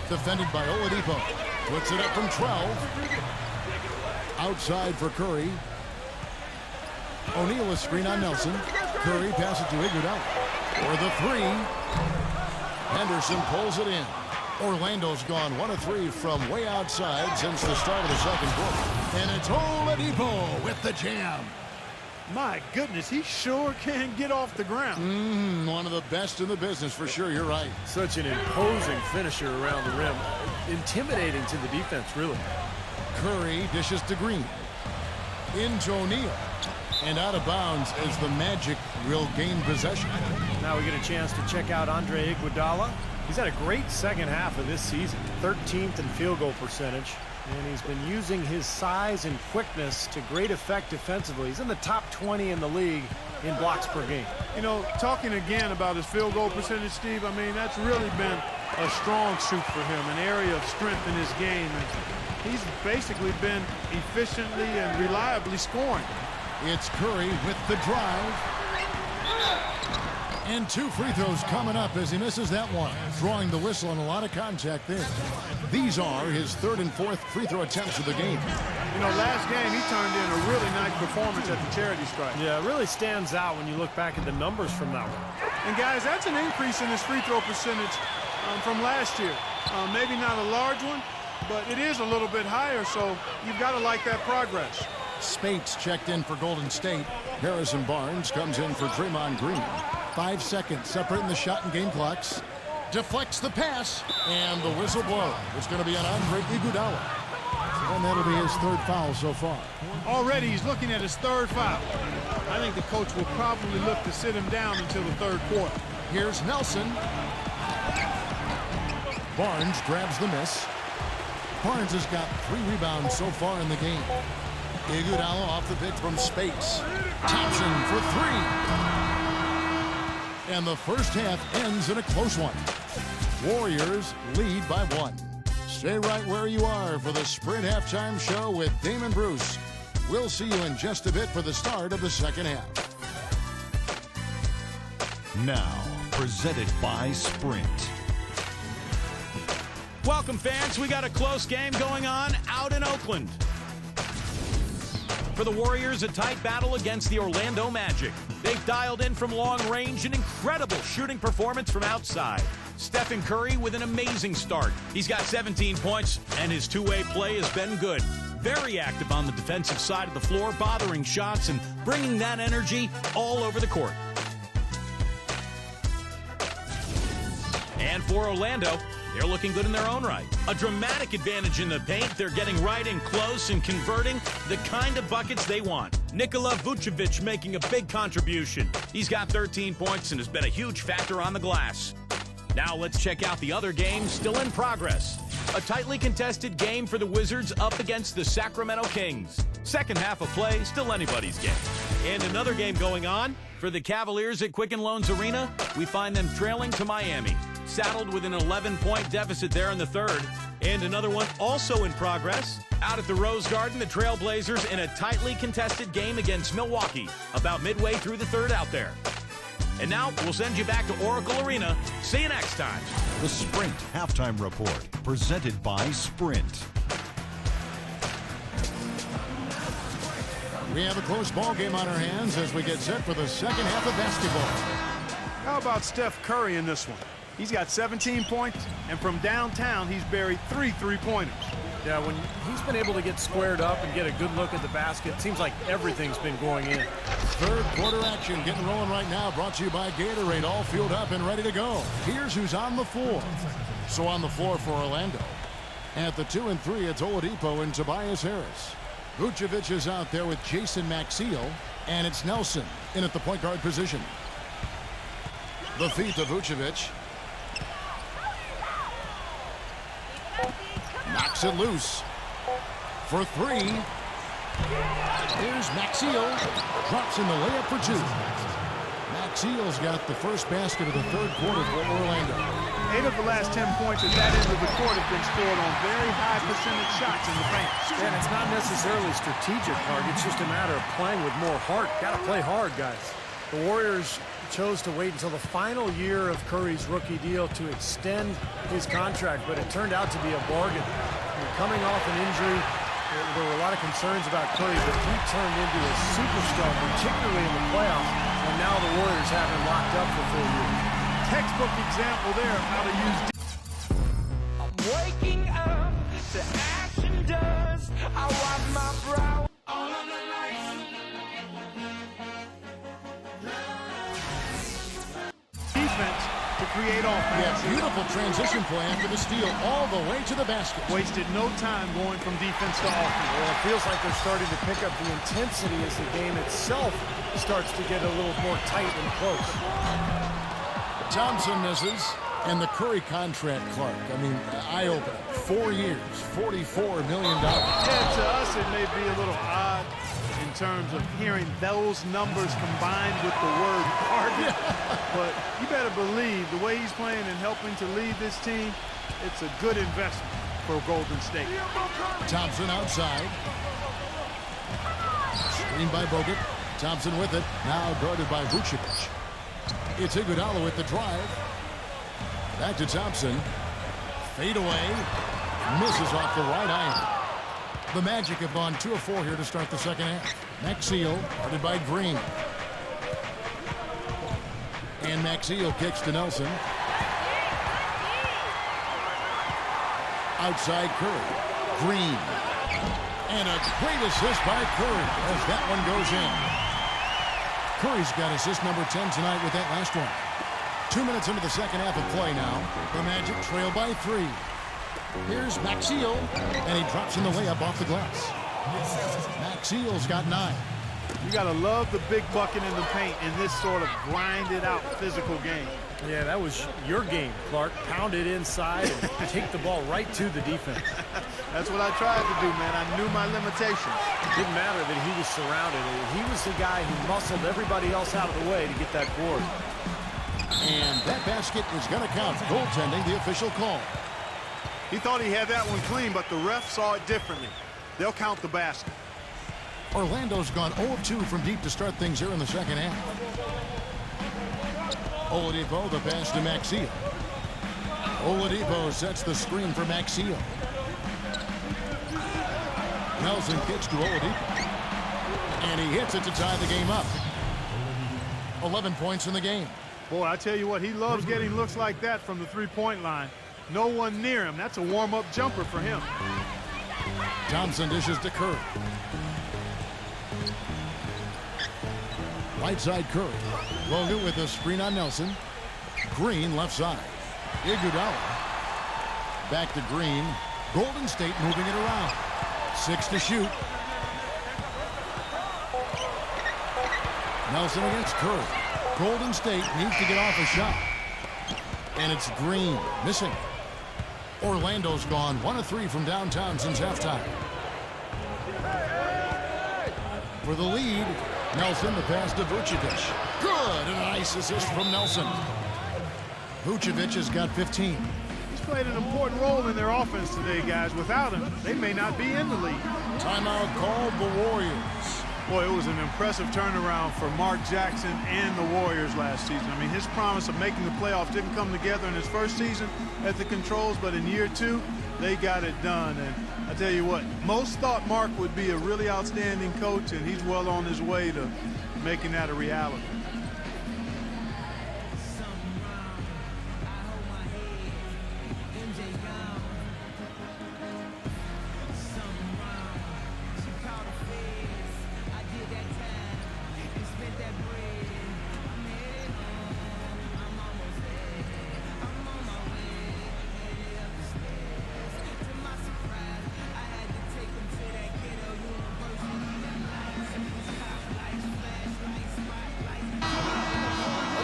Speaker 4: Defended by Oladipo. Puts it up from 12. Outside for Curry. O'Neal a screen on Nelson. Curry passes to Iguodala. For the three. Henderson pulls it in. Orlando's gone 1 of 3 from way outside since the start of the second quarter. And it's Oladipo with the jam.
Speaker 6: My goodness, he sure can get off the ground.
Speaker 4: One of the best in the business for sure, you're right.
Speaker 5: Such an imposing finisher around the rim. Intimidating to the defense, really.
Speaker 4: Curry dishes to Green. Into O'Neal. And out of bounds as the Magic will gain possession.
Speaker 5: Now we get a chance to check out Andre Iguodala. He's had a great second half of this season. 13th in field goal percentage. And he's been using his size and quickness to great effect defensively. He's in the top 20 in the league in blocks per game.
Speaker 6: You know, talking again about his field goal percentage, Steve, I mean, that's really been a strong suit for him, an area of strength in his game. And he's basically been efficiently and reliably scoring.
Speaker 4: It's Curry with the drive. And 2 free throws coming up as he misses that one. Drawing the whistle and a lot of contact there. These are his 3rd and 4th free throw attempts of the game.
Speaker 6: You know, last game he turned in a really nice performance at the charity stripe.
Speaker 5: Yeah, it really stands out when you look back at the numbers from that one.
Speaker 6: And guys, that's an increase in his free throw percentage from last year. Maybe not a large one, but it is a little bit higher, so you've got to like that progress.
Speaker 4: Spates checked in for Golden State. Harrison Barnes comes in for Draymond Green. 5 seconds separating the shot and game clocks. Deflects the pass, and the whistle blows. It's going to be on Andre Iguodala. And that'll be his 3rd foul so far.
Speaker 6: Already he's looking at his 3rd foul. I think the coach will probably look to sit him down until the 3rd quarter.
Speaker 4: Here's Nelson. Barnes grabs the miss. Barnes has got 3 rebounds so far in the game. Iguodala off the pick from Spates. Thompson for 3. And the first half ends in a close one. Warriors lead by 1. Stay right where you are for the Sprint Halftime Show with Damon Bruce. We'll see you in just a bit for the start of the second half.
Speaker 8: Now, presented by Sprint.
Speaker 2: Welcome, fans. We got a close game going on out in Oakland. For the Warriors, a tight battle against the Orlando Magic. They've dialed in from long range an incredible shooting performance from outside. Stephen Curry with an amazing start. He's got 17 points, and his two-way play has been good. Very active on the defensive side of the floor, bothering shots and bringing that energy all over the court. And for Orlando, they're looking good in their own right. A dramatic advantage in the paint. They're getting right in close and converting the kind of buckets they want. Nikola Vucevic making a big contribution. He's got 13 points and has been a huge factor on the glass. Now let's check out the other games still in progress. A tightly contested game for the Wizards up against the Sacramento Kings. Second half of play, still anybody's game. And another game going on for the Cavaliers at Quicken Loans Arena. We find them trailing to Miami, saddled with an 11-point deficit there in the third. And another one also in progress. Out at the Rose Garden, the Trailblazers in a tightly contested game against Milwaukee, about midway through the third out there. And now we'll send you back to Oracle Arena. See you next time.
Speaker 8: The Sprint Halftime Report, presented by Sprint.
Speaker 4: We have a close ball game on our hands as we get set for the second half of basketball.
Speaker 6: How about Steph Curry in this one? He's got 17 points, and from downtown, he's buried 3 three-pointers.
Speaker 5: Yeah, when he's been able to get squared up and get a good look at the basket, it seems like everything's been going in.
Speaker 4: Third quarter action getting rolling right now, brought to you by Gatorade, all fueled up and ready to go. Here's who's on the floor. So on the floor for Orlando. At the 2 and 3, it's Oladipo and Tobias Harris. Vucevic is out there with Jason Maxiell, and it's Nelson in at the point guard position. The feed to Vucevic. Knocks it loose for 3. Here's Maxiell. Drops in the layup for 2. Maxiell's got the first basket of the third quarter for Orlando.
Speaker 6: 8 of the last 10 points at that end of the court have been scored on very high percentage shots in the paint.
Speaker 5: And it's not necessarily strategic, Clark. It's just a matter of playing with more heart. Got to play hard, guys. The Warriors chose to wait until the final year of Curry's rookie deal to extend his contract, but it turned out to be a bargain. Coming off an injury, there were a lot of concerns about Curry, but he turned into a superstar, particularly in the playoffs, and now the Warriors have him locked up for 4 years.
Speaker 6: Textbook example there of how to use.
Speaker 3: I'm waking up to action dust. I wipe my brow. All of the lights.
Speaker 6: Defense to create offense.
Speaker 4: Yeah, beautiful transition play after the steal all the way to the basket.
Speaker 6: Wasted no time going from defense to offense.
Speaker 5: Well, it feels like they're starting to pick up the intensity as the game itself starts to get a little more tight and close.
Speaker 4: Thompson misses, and the Curry contract, Clark. I mean, eye-opening. 4 years, $44 million.
Speaker 6: Yeah, to us it may be a little odd in terms of hearing those numbers combined with the word target. But you better believe the way he's playing and helping to lead this team, it's a good investment for Golden State.
Speaker 4: Thompson outside. Screened by Bogut. Thompson with it. Now guarded by Vucevic. It's Iguodala with the drive. Back to Thompson. Fade away. Misses off the right iron. The Magic have gone 2 of 4 here to start the second half. Maxiell guarded by Green. And Maxiell kicks to Nelson. Outside Curry. Green. And a great assist by Curry as that one goes in. Curry's got assist number 10 tonight with that last one. 2 minutes into the second half of play now. The Magic trail by 3. Here's Maxiell, and he drops in the layup off the glass. Maxiell's got 9.
Speaker 6: You got to love the big bucket in the paint in this sort of grinded-out physical game.
Speaker 5: Yeah, that was your game, Clark. Pound it inside and take the ball right to the defense.
Speaker 6: That's what I tried to do, man. I knew my limitations.
Speaker 5: It didn't matter that he was surrounded. He was the guy who muscled everybody else out of the way to get that board.
Speaker 4: And that basket is going to count. Goaltending, the official call.
Speaker 6: He thought he had that one clean, but the ref saw it differently. They'll count the basket.
Speaker 4: Orlando's gone 0 of 2 from deep to start things here in the second half. Oladipo, the pass to Maxiell. Oladipo sets the screen for Maxiell. Nelson kicks to Oladipo. And he hits it to tie the game up. 11 points in the game.
Speaker 6: Boy, I tell you what, he loves getting looks like that from the three-point line. No one near him. That's a warm-up jumper for him.
Speaker 4: Thompson dishes to Curry. Right side Curry. Logan with a screen on Nelson. Green left side. Iguodala. Back to Green. Golden State moving it around. 6 to shoot. Nelson against Curry. Golden State needs to get off a shot. And it's Green missing. Orlando's gone 1 of 3 from downtown since halftime. For the lead, Nelson, the pass to Vucevic. Good, and a nice assist from Nelson. Vucevic has got 15.
Speaker 6: He's played an important role in their offense today, guys. Without him, they may not be in the league.
Speaker 4: Timeout called the Warriors.
Speaker 6: Boy, it was an impressive turnaround for Mark Jackson and the Warriors last season. I mean, his promise of making the playoffs didn't come together in his first season at the controls, but in year 2, they got it done. And I tell you what, most thought Mark would be a really outstanding coach, and he's well on his way to making that a reality.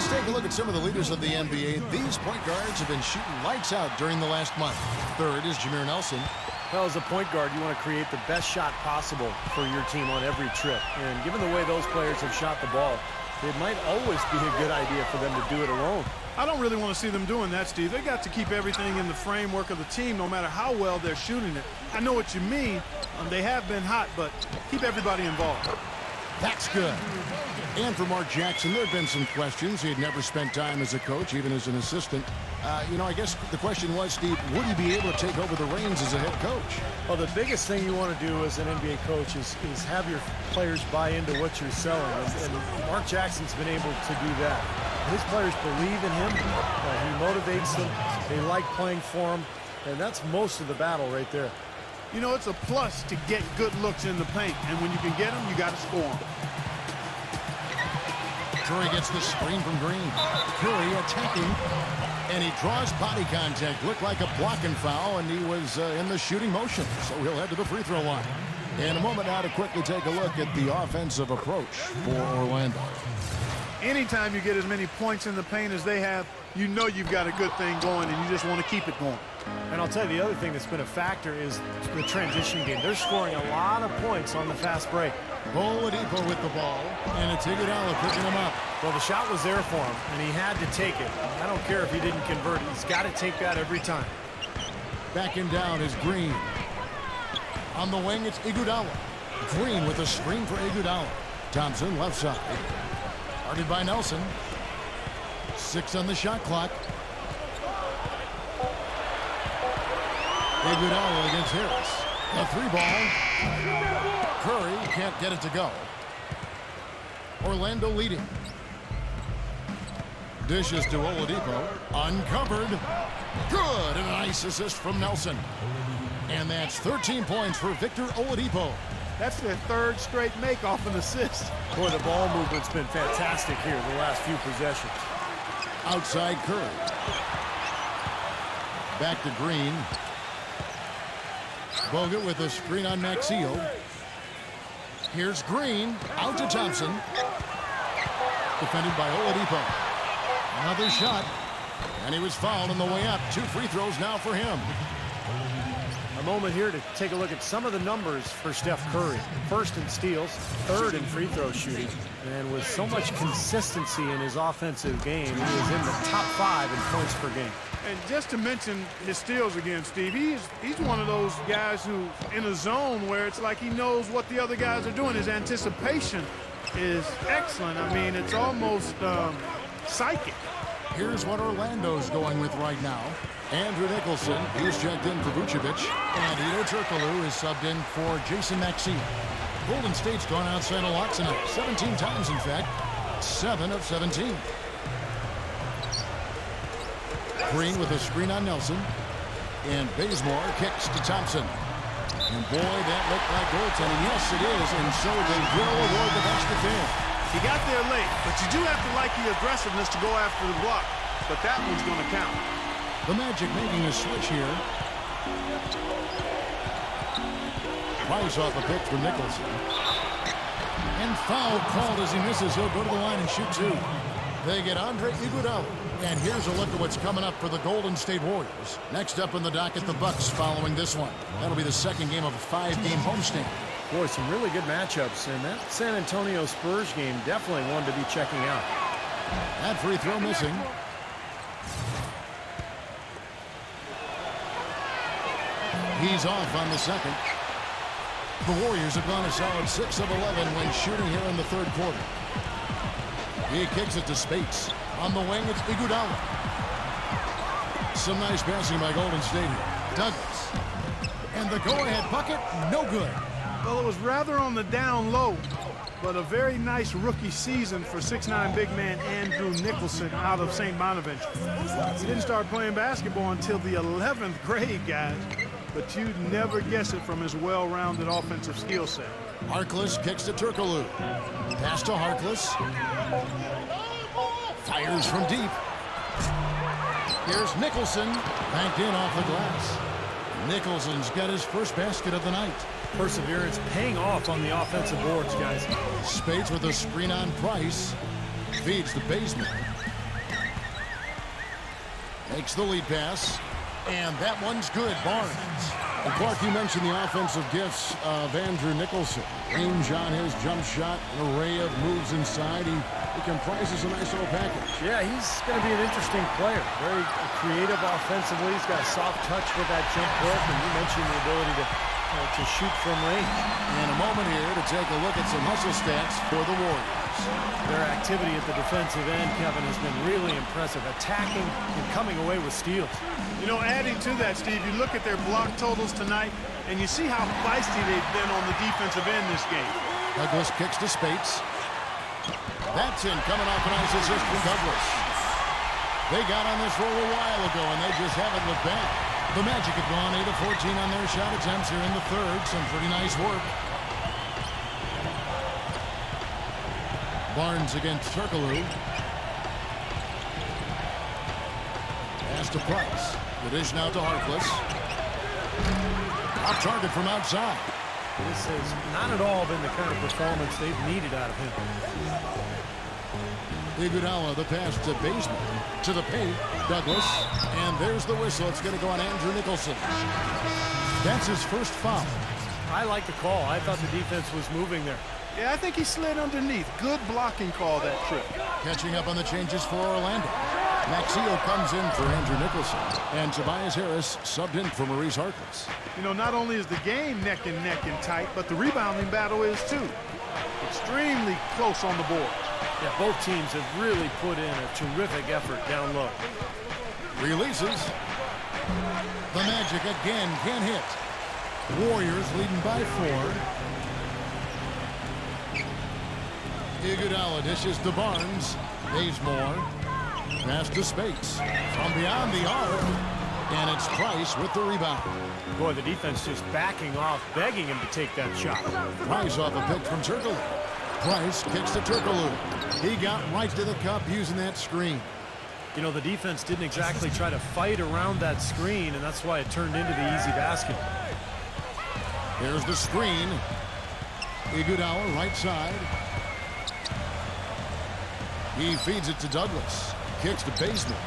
Speaker 4: Take a look at some of the leaders of the NBA. These point guards have been shooting lights out during the last month. Third is JNelson.
Speaker 5: Well, as a point guard, you want to create the best shot possible for your team on every trip. And given the way those players have shot the ball, it might always be a good idea for them to do it alone.
Speaker 6: I don't really want to see them doing that, Steve. They got to keep everything in the framework of the team, no matter how well they're shooting it. I know what you mean. They have been hot, but keep everybody involved.
Speaker 4: That's good. And for Mark Jackson, there have been some questions. He had never spent time as a coach, even as an assistant. I guess the question was, Steve, would he be able to take over the reins as a head coach?
Speaker 5: Well, the biggest thing you want to do as an NBA coach is have your players buy into what you're selling. And Mark Jackson's been able to do that. His players believe in him. He motivates them. They like playing for him. And that's most of the battle right there.
Speaker 6: You know, it's a plus to get good looks in the paint. And when you can get them, you got to score them.
Speaker 4: Curry gets the screen from Green. Curry attacking, and he draws body contact. Looked like a blocking foul, and he was in the shooting motion, so he'll head to the free throw line. In a moment now to quickly take a look at the offensive approach for Orlando.
Speaker 6: Anytime you get as many points in the paint as they have, you know you've got a good thing going, and you just want to keep it going.
Speaker 5: And I'll tell you, the other thing that's been a factor is the transition game. They're scoring a lot of points on the fast break.
Speaker 4: Oladipo with the ball, and it's Iguodala picking him up.
Speaker 5: Well, the shot was there for him, and he had to take it. I don't care if he didn't convert it. He's got to take that every time.
Speaker 4: Backing down is Green. On the wing, it's Iguodala. Green with a screen for Iguodala. Thompson, left side. Guarded by Nelson. 6 on the shot clock. Iguodala against Harris. A 3-ball. Curry can't get it to go. Orlando leading. Dishes to Oladipo. Uncovered. Good. And a nice assist from Nelson. And that's 13 points for Victor Oladipo.
Speaker 6: That's their third straight make off an assist.
Speaker 5: Boy, the ball movement's been fantastic here the last few possessions.
Speaker 4: Outside Curry. Back to Green. Bogut with a screen on Maxio. Here's Green. Out to Thompson. Defended by Oladipo. Another shot. And he was fouled on the way up. 2 free throws now for him.
Speaker 5: A moment here to take a look at some of the numbers for Steph Curry. First in steals, third in free throw shooting. And with so much consistency in his offensive game, he is in the top 5 in points per game.
Speaker 6: And just to mention his steals again, Steve, he's one of those guys who in a zone where it's like he knows what the other guys are doing. His anticipation is excellent. I mean, it's almost psychic.
Speaker 4: Here's what Orlando's going with right now. Andrew Nicholson, he's checked in for Vucevic. And Ito Turkoglu is subbed in for Jason Maxey. Golden State's gone outside a lot tonight. 17 times, in fact. 7 of 17. Green with a screen on Nelson. And Bazemore kicks to Thompson. And boy, that looked like goaltending. Yes, it is. And so they will award the best defense.
Speaker 6: He got there late, but you do have to like the aggressiveness to go after the block. But that one's going to count.
Speaker 4: The Magic making a switch here. Price off a pitch for Nicholson. And foul called as he misses. He'll go to the line and shoot two. They get Andre Iguodala. And here's a look at what's coming up for the Golden State Warriors. Next up in the docket, the Bucks following this one. That'll be the second game of a 5-game homestand.
Speaker 5: Boy, some really good matchups, and that San Antonio Spurs game definitely one to be checking out.
Speaker 4: That free throw missing. He's off on the second. The Warriors have gone a solid 6 of 11 when shooting here in the third quarter. He kicks it to Spates. On the wing, it's Iguodala. Some nice passing by Golden State here. Douglas. And the go-ahead bucket, no good.
Speaker 6: Well, it was rather on the down low, but a very nice rookie season for 6'9" big man Andrew Nicholson out of St. Bonaventure. He didn't start playing basketball until the 11th grade, guys, but you'd never guess it from his well-rounded offensive skill set.
Speaker 4: Harkless kicks to Turkoglu. Pass to Harkless. Fires from deep. Here's Nicholson. Banked in off the glass. Nicholson's got his first basket of the night.
Speaker 5: Perseverance paying off on the offensive boards, guys.
Speaker 4: Spates with a screen on Price. Feeds the basement. Makes the lead pass. And that one's good. Barnes. And Clark, you mentioned the offensive gifts of Andrew Nicholson. Range on his jump shot, an array of moves inside. He comprises a nice little package.
Speaker 5: Yeah, he's going to be an interesting player. Very creative offensively. He's got a soft touch with that jump hook, and you mentioned the ability to shoot from range.
Speaker 4: And a moment here to take a look at some hustle stats for the Warriors.
Speaker 5: Their activity at the defensive end, Kevin, has been really impressive. Attacking and coming away with steals.
Speaker 6: You know, adding to that, Steve, you look at their block totals tonight, and you see how feisty they've been on the defensive end this game.
Speaker 4: Douglas kicks to Spates. That's in, coming off a nice assist from Douglas. They got on this roll a while ago, and they just haven't looked back. The Magic have gone 8 of 14 on their shot attempts here in the third. Some pretty nice work. Barnes against Turkoglu. Pass to Price. The dish now to Harkless. Off target from outside.
Speaker 5: This has not at all been the kind of performance they've needed out of him.
Speaker 4: Iguodala, the pass to basement. To the paint, Douglas. And there's the whistle. It's going to go on Andrew Nicholson. That's his first foul.
Speaker 5: I like the call. I thought the defense was moving there.
Speaker 6: Yeah, I think he slid underneath. Good blocking call that trip.
Speaker 4: Catching up on the changes for Orlando. Maxio comes in for Andrew Nicholson. And Tobias Harris subbed in for Maurice Harkless.
Speaker 6: You know, not only is the game neck and tight, but the rebounding battle is too. Extremely close on the board.
Speaker 5: Yeah, both teams have really put in a terrific effort down low.
Speaker 4: Releases. The Magic again can hit. Warriors leading by 4. Iguodala dishes to Barnes. Bazemore. Pass to Spates. From beyond the arc. And it's Price with the rebound.
Speaker 5: Boy, the defense just backing off, begging him to take that shot.
Speaker 4: Price off a pick from Turkoglu. Price kicks to Turkoglu. He got right to the cup using that screen.
Speaker 5: You know, the defense didn't exactly try to fight around that screen, and that's why it turned into the easy basket.
Speaker 4: Here's the screen. Iguodala, right side. He feeds it to Douglas. Kicks to basement.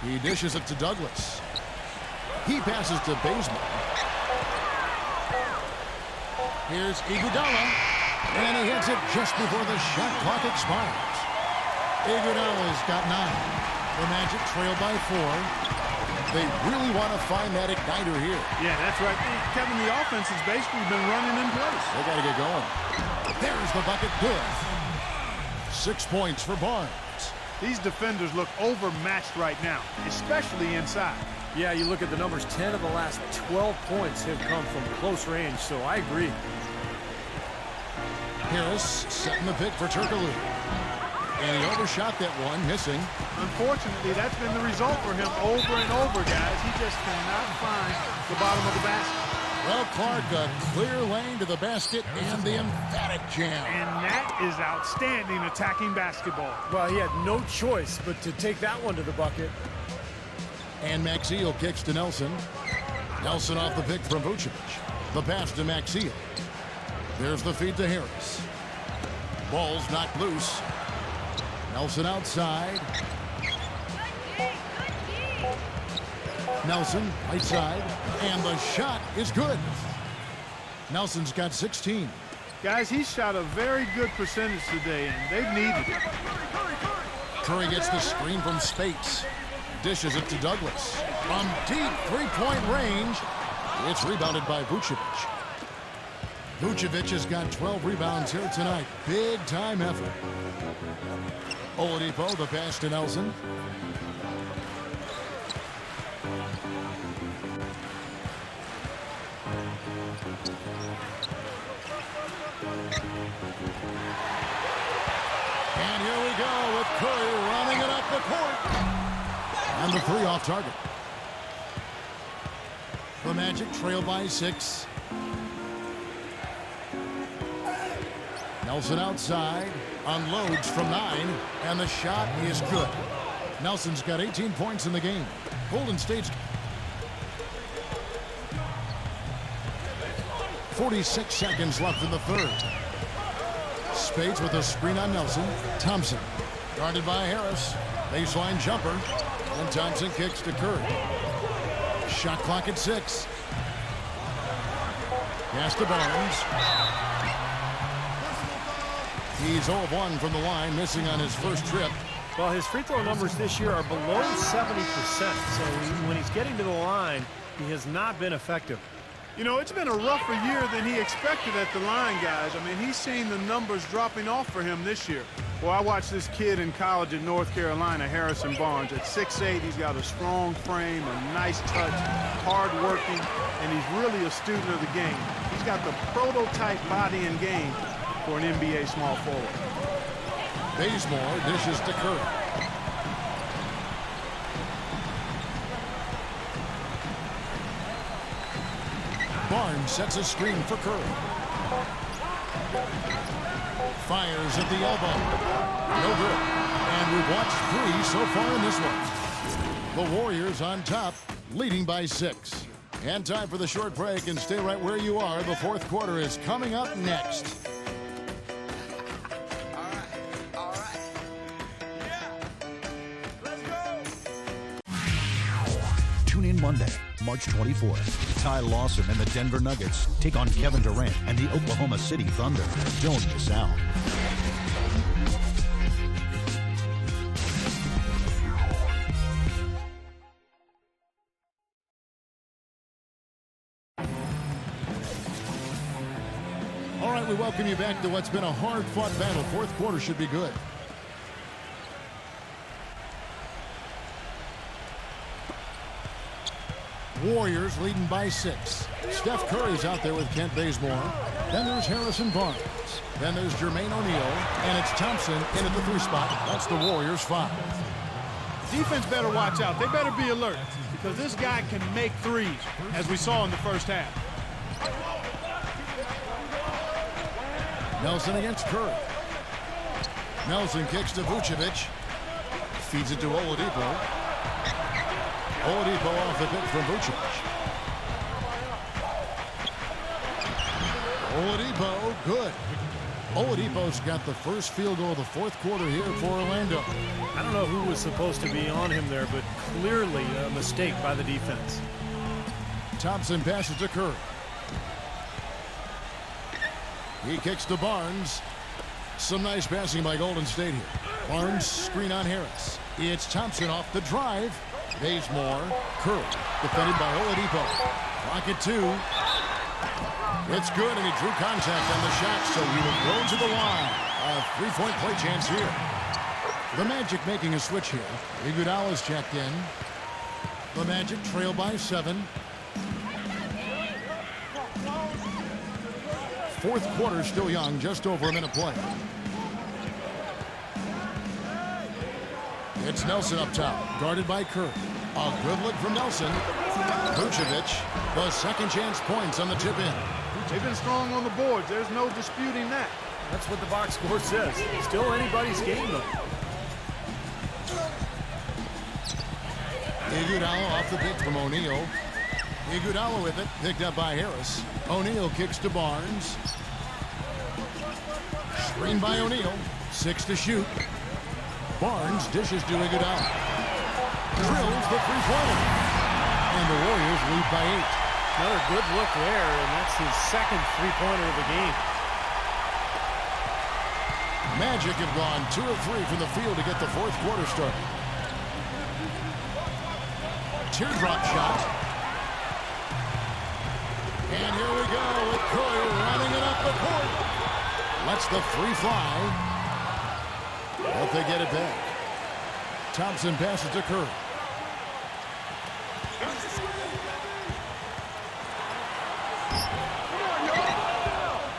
Speaker 4: He dishes it to Douglas. He passes to basement. Here's Iguodala. And he hits it just before the shot clock expires. Iguodala's got 9. The Magic trail by 4. They really want to find that igniter here.
Speaker 6: Yeah, that's right. Kevin, the offense has basically been running in place.
Speaker 4: They got to get going. There's the bucket. Good. 6 points for Barnes.
Speaker 6: These defenders look overmatched right now, especially inside.
Speaker 5: Yeah, you look at the numbers, 10 of the last 12 points have come from close range, so I agree.
Speaker 4: Harris setting the pick for Turkoglu. And he overshot that one, missing.
Speaker 6: Unfortunately, that's been the result for him over and over, guys. He just cannot find the bottom of the basket.
Speaker 4: Well, Clark, a clear lane to the basket and the emphatic jam.
Speaker 6: And that is outstanding attacking basketball.
Speaker 5: Well, he had no choice but to take that one to the bucket.
Speaker 4: And Maxiel kicks to Nelson. Nelson off the pick from Vucevic. The pass to Maxiel. There's the feed to Harris. Ball's knocked loose. Nelson outside. Nelson right side. And the shot is good. Nelson's got 16.
Speaker 6: Guys, he shot a very good percentage today, and they've needed it.
Speaker 4: Curry gets the screen from Spates. Dishes it to Douglas. From deep three-point range, it's rebounded by Vucevic. Vucevic has got 12 rebounds here tonight. Big-time effort. Oladipo, the pass to Nelson. And here we go with Curry running it up the court. And the three off target. The Magic trail by 6. Nelson outside. Unloads from 9. And the shot is good. Nelson's got 18 points in the game. Golden State's 46 seconds left in the third. Spates with a screen on Nelson. Thompson guarded by Harris. Baseline jumper. And Thompson kicks to Curry. Shot clock at 6. Pass to Barnes. He's 0 of 1 from the line, missing on his first trip.
Speaker 5: Well, his free throw numbers this year are below 70%. So when he's getting to the line, he has not been effective.
Speaker 6: You know, it's been a rougher year than he expected at the line, guys. I mean, he's seen the numbers dropping off for him this year. Well, I watched this kid in college at North Carolina, Harrison Barnes. At 6'8", he's got a strong frame, a nice touch, hard-working, and he's really a student of the game. He's got the prototype body and game for an NBA small forward.
Speaker 4: Bazemore dishes to Curry. Barnes sets a screen for Curry. Fires at the elbow. No good. And we've watched 3 so far in this one. The Warriors on top, leading by 6. And time for the short break, and stay right where you are. The fourth quarter is coming up next.
Speaker 8: Tune in Monday, March 24th. Ty Lawson and the Denver Nuggets take on Kevin Durant and the Oklahoma City Thunder. Don't miss out.
Speaker 4: All right, we welcome you back to what's been a hard-fought battle. Fourth quarter should be good. Warriors leading by 6. Steph Curry's out there with Kent Bazemore. Then there's Harrison Barnes. Then there's Jermaine O'Neal. And it's Thompson in at the 3 spot. That's the Warriors 5.
Speaker 6: Defense better watch out. They better be alert because this guy can make threes, as we saw in the first half.
Speaker 4: Nelson against Curry. Nelson kicks to Vucevic. Feeds it to Oladipo. Oladipo off the pick from Vucevic. Oladipo, good. Oladipo's got the first field goal of the fourth quarter here for Orlando.
Speaker 5: I don't know who was supposed to be on him there, but clearly a mistake by the defense.
Speaker 4: Thompson passes to Curry. He kicks to Barnes. Some nice passing by Golden State here. Barnes screen on Harris. It's Thompson off the drive. Bazemore, Curry, defended by Oladipo. Clock at 2. It's good, and he drew contact on the shot, so he will go to the line. A 3-point play chance here. The Magic making a switch here. Iguodala's checked in. The Magic trail by 7. Fourth quarter still young, just over a minute play. It's Nelson up top, guarded by Curry. A good look from Nelson. Vucevic, the second chance points on the tip in.
Speaker 6: They've been strong on the boards. There's no disputing that.
Speaker 5: That's what the box score says. Still anybody's game, though.
Speaker 4: Iguodala off the pick from O'Neal. Iguodala with it, picked up by Harris. O'Neal kicks to Barnes. Screen by O'Neal. 6 to shoot. Barnes dishes to Iguodala. Drills the three-pointer. And the Warriors lead by 8.
Speaker 5: Another good look there, and that's his second three-pointer of the game.
Speaker 4: Magic have gone 2 of 3 from the field to get the fourth quarter started. Teardrop shot. And here we go with Curry running it up the court. Lets the three fly. But they get it back. Thompson passes to Curry.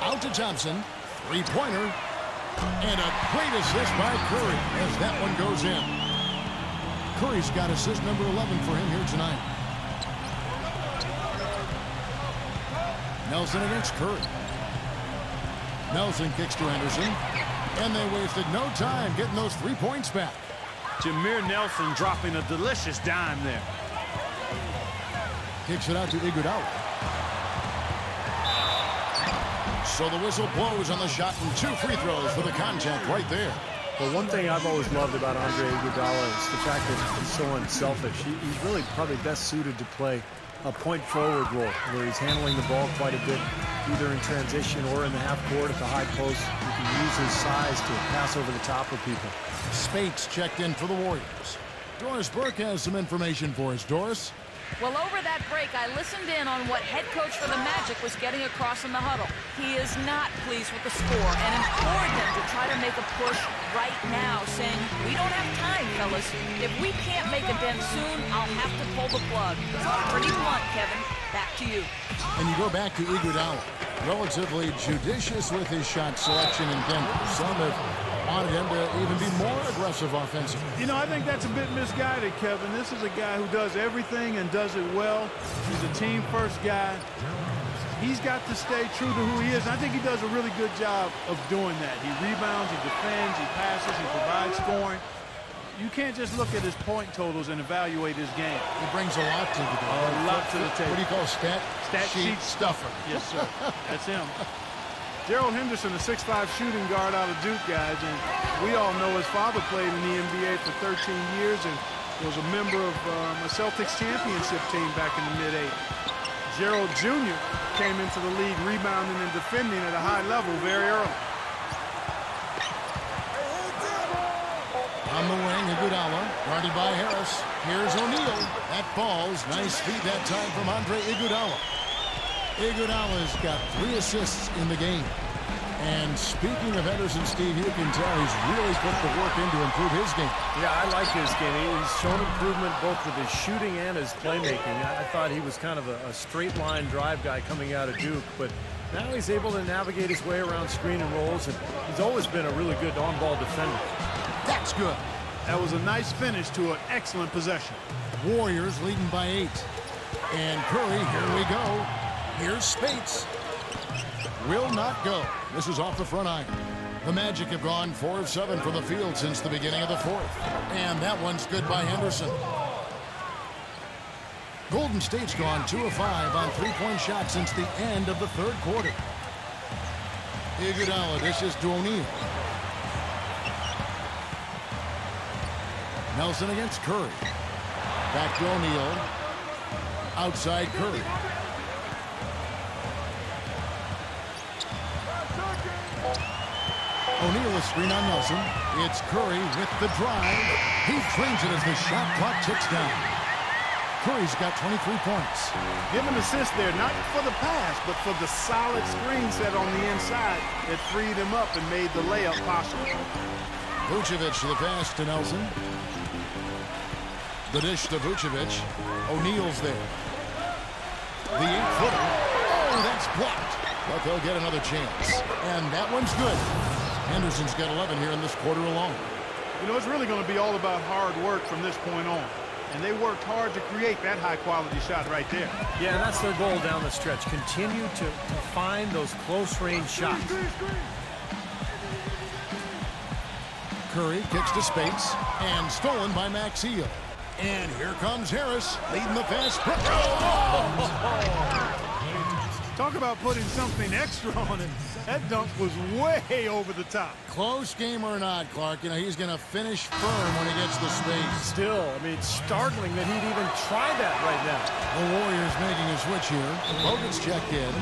Speaker 4: Out to Thompson. Three-pointer. And a great assist by Curry as that one goes in. Curry's got assist number 11 for him here tonight. Nelson against Curry. Nelson kicks to Anderson. And they wasted no time getting those 3 points back.
Speaker 6: Nelson dropping a delicious dime there.
Speaker 4: Kicks it out to Iguodala. So the whistle blows on the shot and 2 free throws for the contact right there.
Speaker 5: But one thing I've always loved about Andre Iguodala is the fact that he's so unselfish. He's really probably best suited to play a point forward role where he's handling the ball quite a bit, either in transition or in the half court at the high post. He can use his size to pass over the top of people.
Speaker 4: Spates checked in for the Warriors. Doris Burke has some information for us. Doris?
Speaker 7: Well, over that break, I listened in on what head coach for the Magic was getting across in the huddle. He is not pleased with the score and implored them to try to make a push right now, saying, "We don't have time, fellas. If we can't make a dent soon, I'll have to pull the plug." Pretty blunt, Kevin. Back to you.
Speaker 4: And you go back to Iguodala. Relatively judicious with his shot selection in Denver. Some have wanted him to even be more aggressive offensively.
Speaker 6: You know, I think that's a bit misguided, Kevin. This is a guy who does everything and does it well. He's a team-first guy. He's got to stay true to who he is. And I think he does a really good job of doing that. He rebounds, he defends, he passes, he provides scoring. You can't just look at his point totals and evaluate his game.
Speaker 4: He brings a lot to the table.
Speaker 6: A lot to the table.
Speaker 4: What do you call stat sheet stuffer?
Speaker 6: Yes, sir. That's him. Gerald Henderson, a 6'5" shooting guard out of Duke, guys, and we all know his father played in the NBA for 13 years and was a member of a Celtics championship team back in the mid-'80s. Gerald Jr. came into the league rebounding and defending at a high level very early.
Speaker 4: On the wing, Iguodala, guarded by Harris. Here's O'Neal. That falls. Nice feed that time from Andre Iguodala. Iguodala's got 3 assists in the game. And speaking of Henderson, Steve, you can tell he's really put the work in to improve his game.
Speaker 5: Yeah, I like his game. He's shown improvement both with his shooting and his playmaking. I thought he was kind of a straight-line drive guy coming out of Duke, but now he's able to navigate his way around screen and rolls, and he's always been a really good on-ball defender.
Speaker 4: That's good.
Speaker 6: That was a nice finish to an excellent possession.
Speaker 4: Warriors leading by 8. And Curry, here we go. Here's Spates. Will not go. This is off the front iron. The Magic have gone 4 of 7 from the field since the beginning of the fourth. And that one's good by Henderson. Golden State's gone 2 of 5 on 3-point shots since the end of the third quarter. Iguodala dishes to O'Neal. Nelson against Curry. Back to O'Neal. Outside Curry. O'Neal a screen on Nelson. It's Curry with the drive. He drains it as the shot clock ticks down. Curry's got 23 points.
Speaker 6: Give an assist there, not for the pass, but for the solid screen set on the inside that freed him up and made the layup possible.
Speaker 4: Vucevic to the pass to Nelson. The dish to Vucevic. O'Neal's there. The 8-footer. Oh, that's blocked. But they'll get another chance. And that one's good. Henderson's got 11 here in this quarter alone.
Speaker 6: You know, it's really going to be all about hard work from this point on. And they worked hard to create that high-quality shot right there.
Speaker 5: Yeah, that's their goal down the stretch. Continue to find those close-range shots.
Speaker 4: Curry kicks to Spates and stolen by Max Heel. And here comes Harris, leading the fast.
Speaker 6: Talk about putting something extra on it. That dunk was way over the top.
Speaker 4: Close game or not, Clark, you know, he's going to finish firm when he gets the space.
Speaker 5: Still, I mean, it's startling that he'd even try that right now.
Speaker 4: The Warriors making a switch here. Bogut's checked in.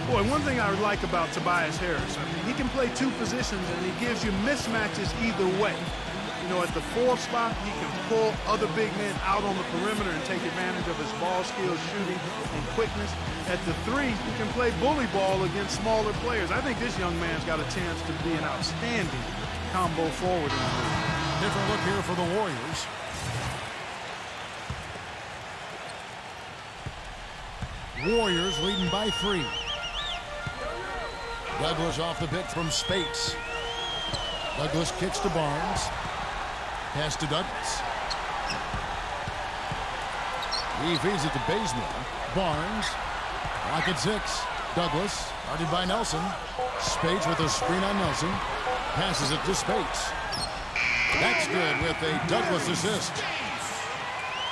Speaker 6: Boy, one thing I like about Tobias Harris, I mean, he can play two positions and he gives you mismatches either way. You know, at the 4 spot, he can pull other big men out on the perimeter and take advantage of his ball skills, shooting, and quickness. At the 3, he can play bully ball against smaller players. I think this young man's got a chance to be an outstanding combo forward in the league.
Speaker 4: Different look here for the Warriors. Warriors leading by 3. Douglas off the bench from Spates. Douglas kicks to Barnes. Pass to Douglas. He feeds it to Bazemore. Barnes. Rocket 6. Douglas. Guarded by Nelson. Spates with a screen on Nelson. Passes it to Spates. That's good with a Douglas assist.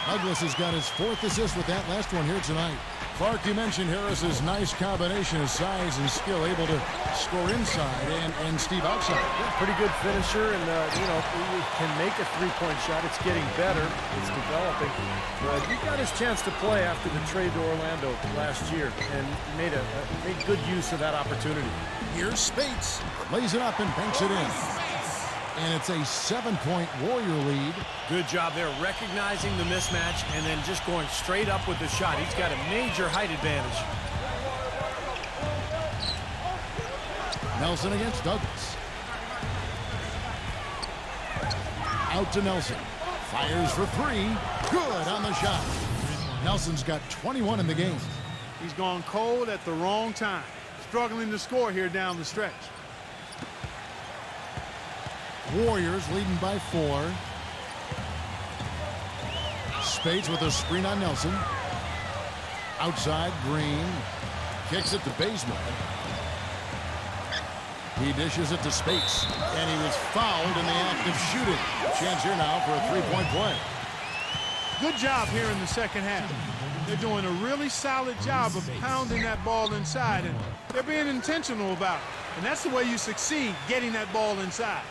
Speaker 4: Douglas has got his 4th assist with that last one here tonight. Clark, you mentioned Harris's nice combination of size and skill, able to score inside and Steve outside.
Speaker 5: Yeah, pretty good finisher, and you know, he can make a three-point shot. It's getting better. It's developing. But he got his chance to play after the trade to Orlando last year, and made good use of that opportunity.
Speaker 4: Here's Spates. Lays it up and banks it in. And it's a 7-point Warrior lead.
Speaker 5: Good job there recognizing the mismatch and then just going straight up with the shot. He's got a major height advantage.
Speaker 4: Nelson against Douglas. Out to Nelson. Fires for 3. Good on the shot. Nelson's got 21 in the game.
Speaker 6: He's gone cold at the wrong time. Struggling to score here down the stretch.
Speaker 4: Warriors leading by 4. Spates with a screen on Nelson. Outside, Green. Kicks it to Bazemore. He dishes it to Spates. And he was fouled in the act of shooting. Chance here now for a 3-point play.
Speaker 6: Good job here in the second half. They're doing a really solid job of pounding that ball inside, and they're being intentional about it. And that's the way you succeed, getting that ball inside.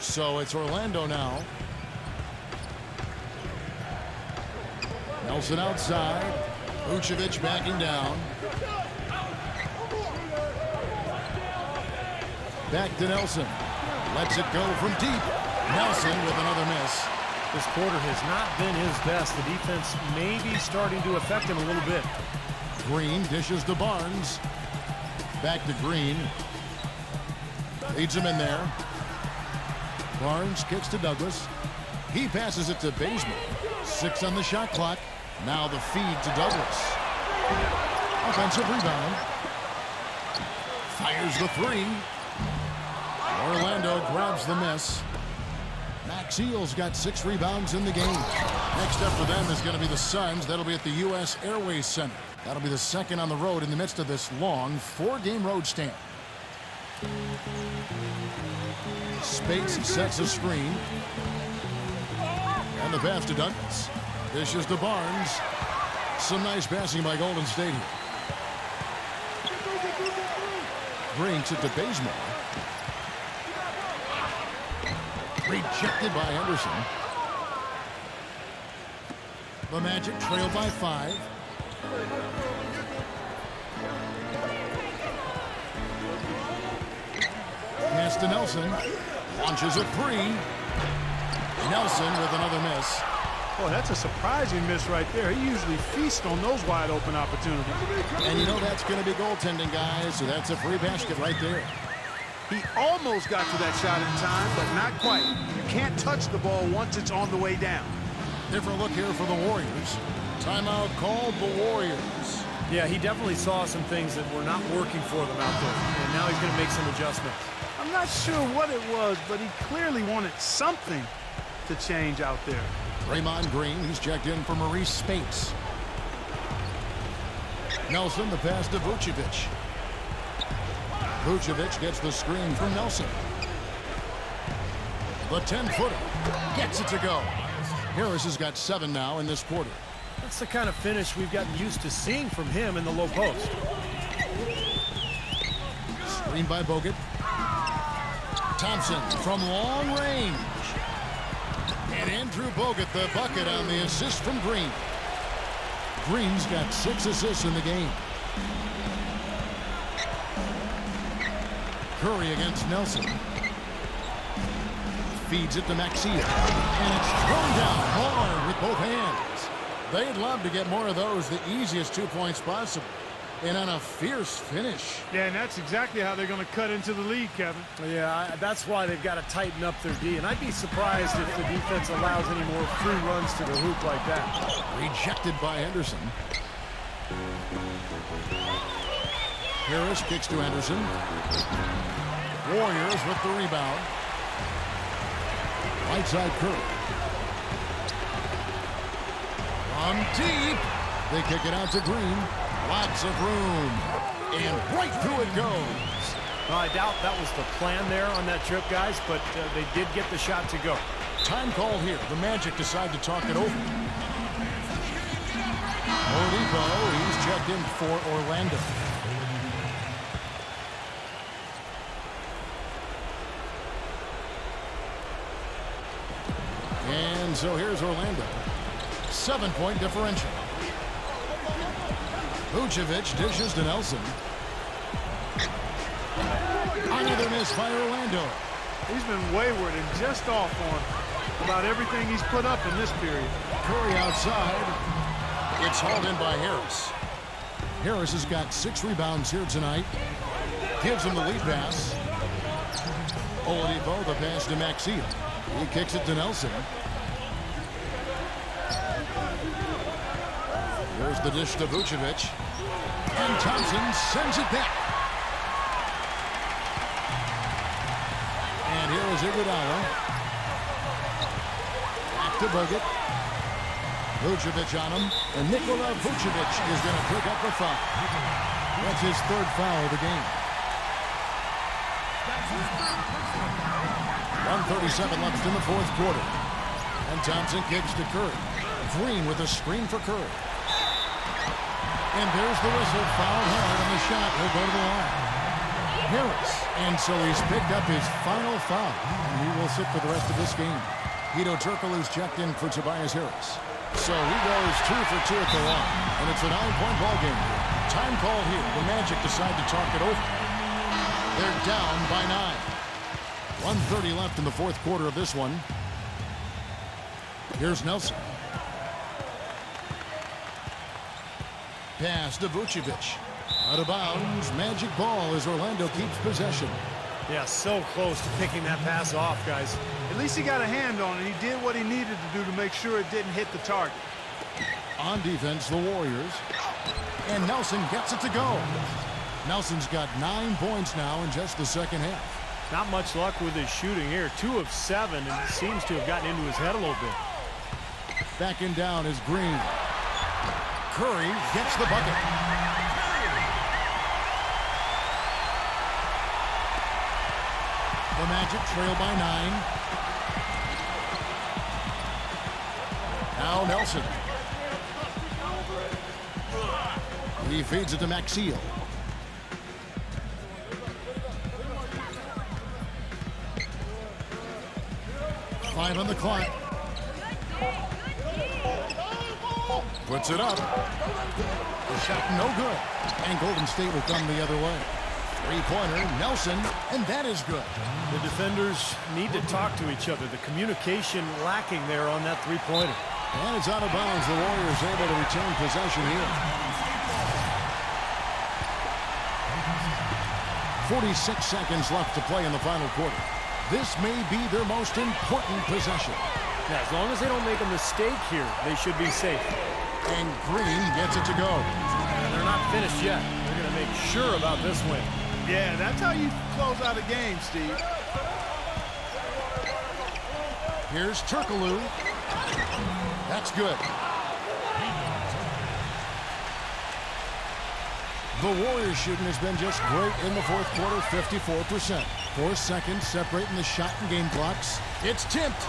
Speaker 4: So it's Orlando now. Nelson outside. Vucevic backing down. Back to Nelson. Lets it go from deep. Nelson with another miss.
Speaker 5: This quarter has not been his best. The defense may be starting to affect him a little bit.
Speaker 4: Green dishes to Barnes. Back to Green. Leads him in there. Barnes kicks to Douglas. He passes it to Bazemore. 6 on the shot clock. Now the feed to Douglas. Offensive rebound. Fires the 3. Orlando grabs the miss. Max Eel's got 6 rebounds in the game. Next up for them is going to be the Suns. That'll be at the U.S. Airways Center. That'll be the second on the road in the midst of this long 4-game road stand. Spates sets a screen. And the pass to Douglas. Dishes to Barnes. Some nice passing by Golden State here. Brings it to Bazemore. Rejected by Henderson. The Magic trail by 5. Pass to Nelson. Launches a 3. Nelson with another miss.
Speaker 6: Boy, that's a surprising miss right there. He usually feasts on those wide open opportunities.
Speaker 4: And you know that's going to be goaltending, guys, so that's a free basket right there.
Speaker 6: He almost got to that shot in time, but not quite. You can't touch the ball once it's on the way down.
Speaker 4: Different look here for the Warriors. Timeout called the Warriors.
Speaker 5: Yeah, he definitely saw some things that were not working for them out there, and now he's going to make some adjustments.
Speaker 6: I'm not sure what it was, but he clearly wanted something to change out there.
Speaker 4: Draymond Green, he's checked in for Maurice Spates. Nelson, the pass to Vucevic. Vucevic gets the screen from Nelson. The 10-footer gets it to go. Harris has got 7 now in this quarter.
Speaker 5: That's the kind of finish we've gotten used to seeing from him in the low post.
Speaker 4: Screen by Bogut. Thompson from long range. And Andrew Bogut, the bucket on the assist from Green. Green's got 6 assists in the game. Curry against Nelson. Feeds it to Maxia. And it's thrown down hard with both hands. They'd love to get more of those, the easiest 2 points possible. And on a fierce finish.
Speaker 6: Yeah, and that's exactly how they're going to cut into the lead, Kevin.
Speaker 5: Yeah, that's why they've got to tighten up their D. And I'd be surprised if the defense allows any more free runs to the hoop like that.
Speaker 4: Rejected by Henderson. Harris kicks to Henderson. Warriors with the rebound. Right side Curry. From deep. They kick it out to Green. Lots of room. And right through it goes.
Speaker 5: Well, I doubt that was the plan there on that trip, guys, but they did get the shot to go.
Speaker 4: Time called here. The Magic decide to talk it over. Oladipo, he's checked in for Orlando. And so here's Orlando. 7-point differential. Vucevic dishes to Nelson. Another miss by Orlando.
Speaker 6: He's been wayward and just off on about everything he's put up in this period.
Speaker 4: Curry outside. It's hauled in by Harris. Harris has got 6 rebounds here tonight. Gives him the lead pass. Oladipo, the pass to Maxia. He kicks it to Nelson. Here's the dish to Vucevic. And Thompson sends it back. And here is Iguodala. Back to Bogut. Vucevic on him. And Nikola Vucevic is going to pick up the foul. That's his 3rd foul of the game. 1:37 left in the 4th quarter. And Thompson kicks to Curry. Green with a screen for Curry. And there's the whistle. Fouled hard on the shot. He'll go to the line. Harris. And so he's picked up his final foul. And he will sit for the rest of this game. Guido Turkoglu's checked in for Tobias Harris. So he goes 2 for 2 at the line. And it's a 9-point ball game. Time called here. The Magic decide to talk it over. They're down by 9. 1:30 left in the 4th quarter of this one. Here's Nelson. Pass to Vucevic. Out of bounds. Magic ball as Orlando keeps possession.
Speaker 5: Yeah, so close to picking that pass off, guys.
Speaker 6: At least he got a hand on it. He did what he needed to do to make sure it didn't hit the target.
Speaker 4: On defense, the Warriors. And Nelson gets it to go. Nelson's got 9 points now in just the 2nd half.
Speaker 5: Not much luck with his shooting here. 2 of 7, and it seems to have gotten into his head a little bit.
Speaker 4: Backing down is Green. Curry gets the bucket. The Magic trail by 9. Now Nelson. He feeds it to Maxia. Five on the clock. Puts it up. The shot no good. And Golden State will come the other way. 3-pointer, Nelson, and that is good.
Speaker 5: The defenders need to talk to each other. The communication lacking there on that 3-pointer.
Speaker 4: And it's out of bounds. The Warriors able to retain possession here. 46 seconds left to play in the final quarter. This may be their most important possession.
Speaker 5: Yeah, as long as they don't make a mistake here, they should be safe.
Speaker 4: And Green gets it to go.
Speaker 5: And they're not finished yet. They're going to make sure about this win.
Speaker 6: Yeah, that's how you close out a game, Steve.
Speaker 4: Here's Turkoglu. That's good. The Warriors shooting has been just great in the 4th quarter, 54%. 4 seconds separating the shot and game clocks. It's tipped.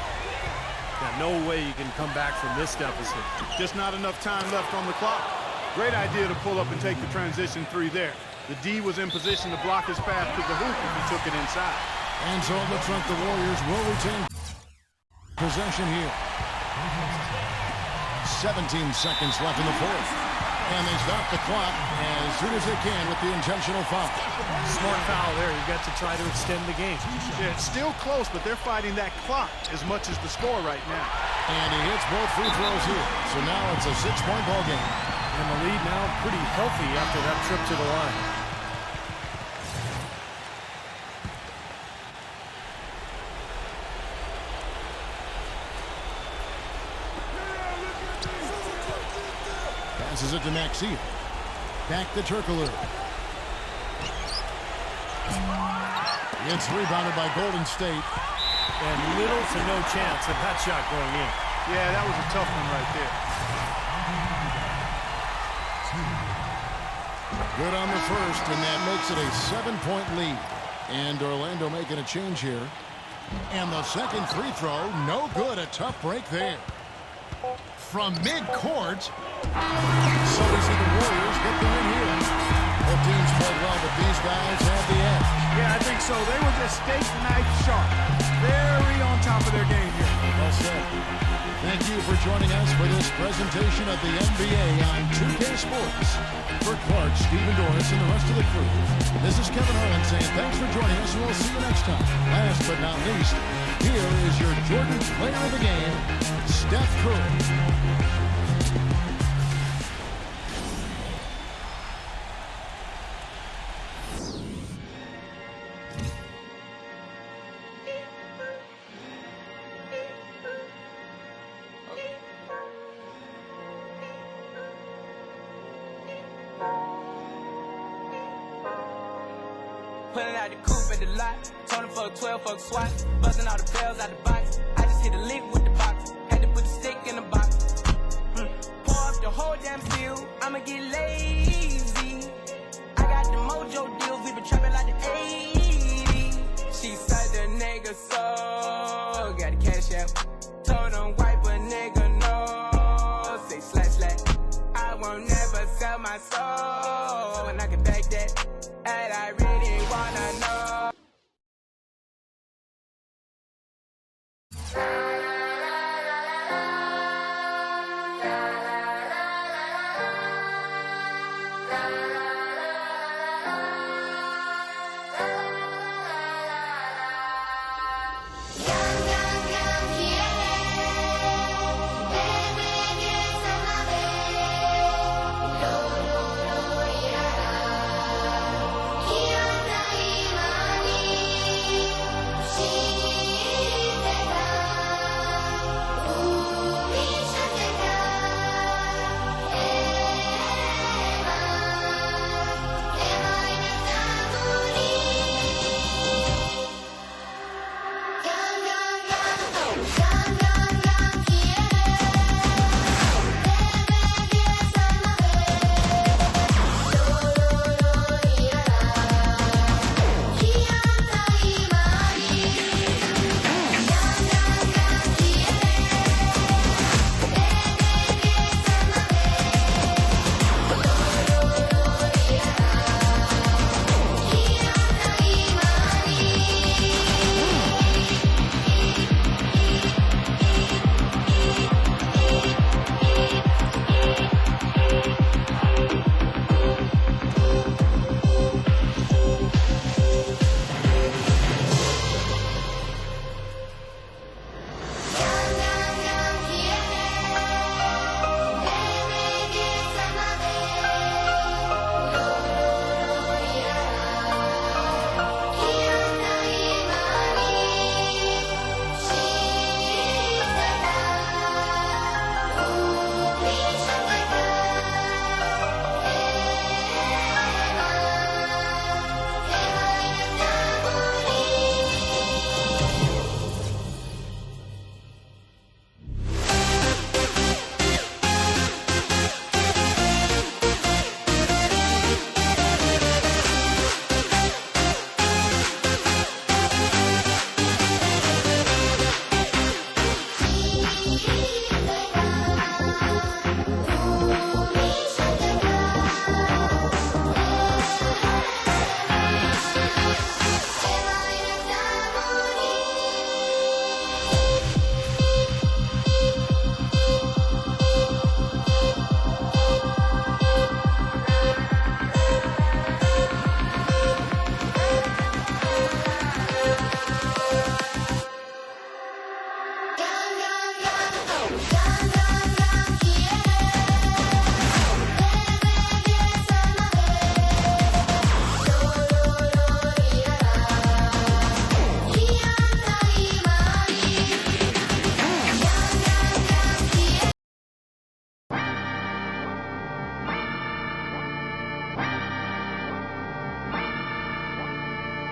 Speaker 5: Yeah, no way you can come back from this deficit.
Speaker 6: Just not enough time left on the clock. Great idea to pull up and take the transition three there. The D was in position to block his path to the hoop if he took it inside.
Speaker 4: And so it looks like the Warriors will retain possession here. 17 seconds left in the fourth. And they stop the clock as soon as they can with the intentional foul.
Speaker 5: Smart foul there. You got to try to extend the game.
Speaker 6: Yeah, it's still close, but they're fighting that clock as much as the score right now.
Speaker 4: And he hits both free throws here. So now it's a 6-point ball game.
Speaker 5: And the lead now pretty healthy after that trip to the line.
Speaker 4: Passes it to Maxey. Back to Turkoglu. It's rebounded by Golden State.
Speaker 5: And little to no chance of that shot going in.
Speaker 6: Yeah, that was a tough one right there.
Speaker 4: Good on the first, and that makes it a 7-point lead. And Orlando making a change here. And the second free throw, no good. A tough break there. From midcourt. So we see the Warriors get the win here. Both teams played well, but these guys have the edge.
Speaker 6: Yeah, I think so. They were just steak knife sharp. Very on top of their game here.
Speaker 4: Well said. Thank you for joining us for this presentation of the NBA on 2K Sports. For Clark, Stephen Doris, and the rest of the crew, this is Kevin Harlan saying thanks for joining us, and we'll see you next time. Last but not least, here is your Jordan player of the game, Steph Curry.
Speaker 3: Pulling out the coupe at the lot. 20 for 12 for SWAT. Buzzing all the bells out the box. I just hit a lick with the box. Had to put the stick in the box. Pour up the whole damn field. I'ma get lazy. I got the mojo deals. We been trapping like the 80s. She said the nigga so. Got the cash out. Told him wipe a nigga no. Say slash slash. I won't never sell my soul. And I can back that. And I really wanna know.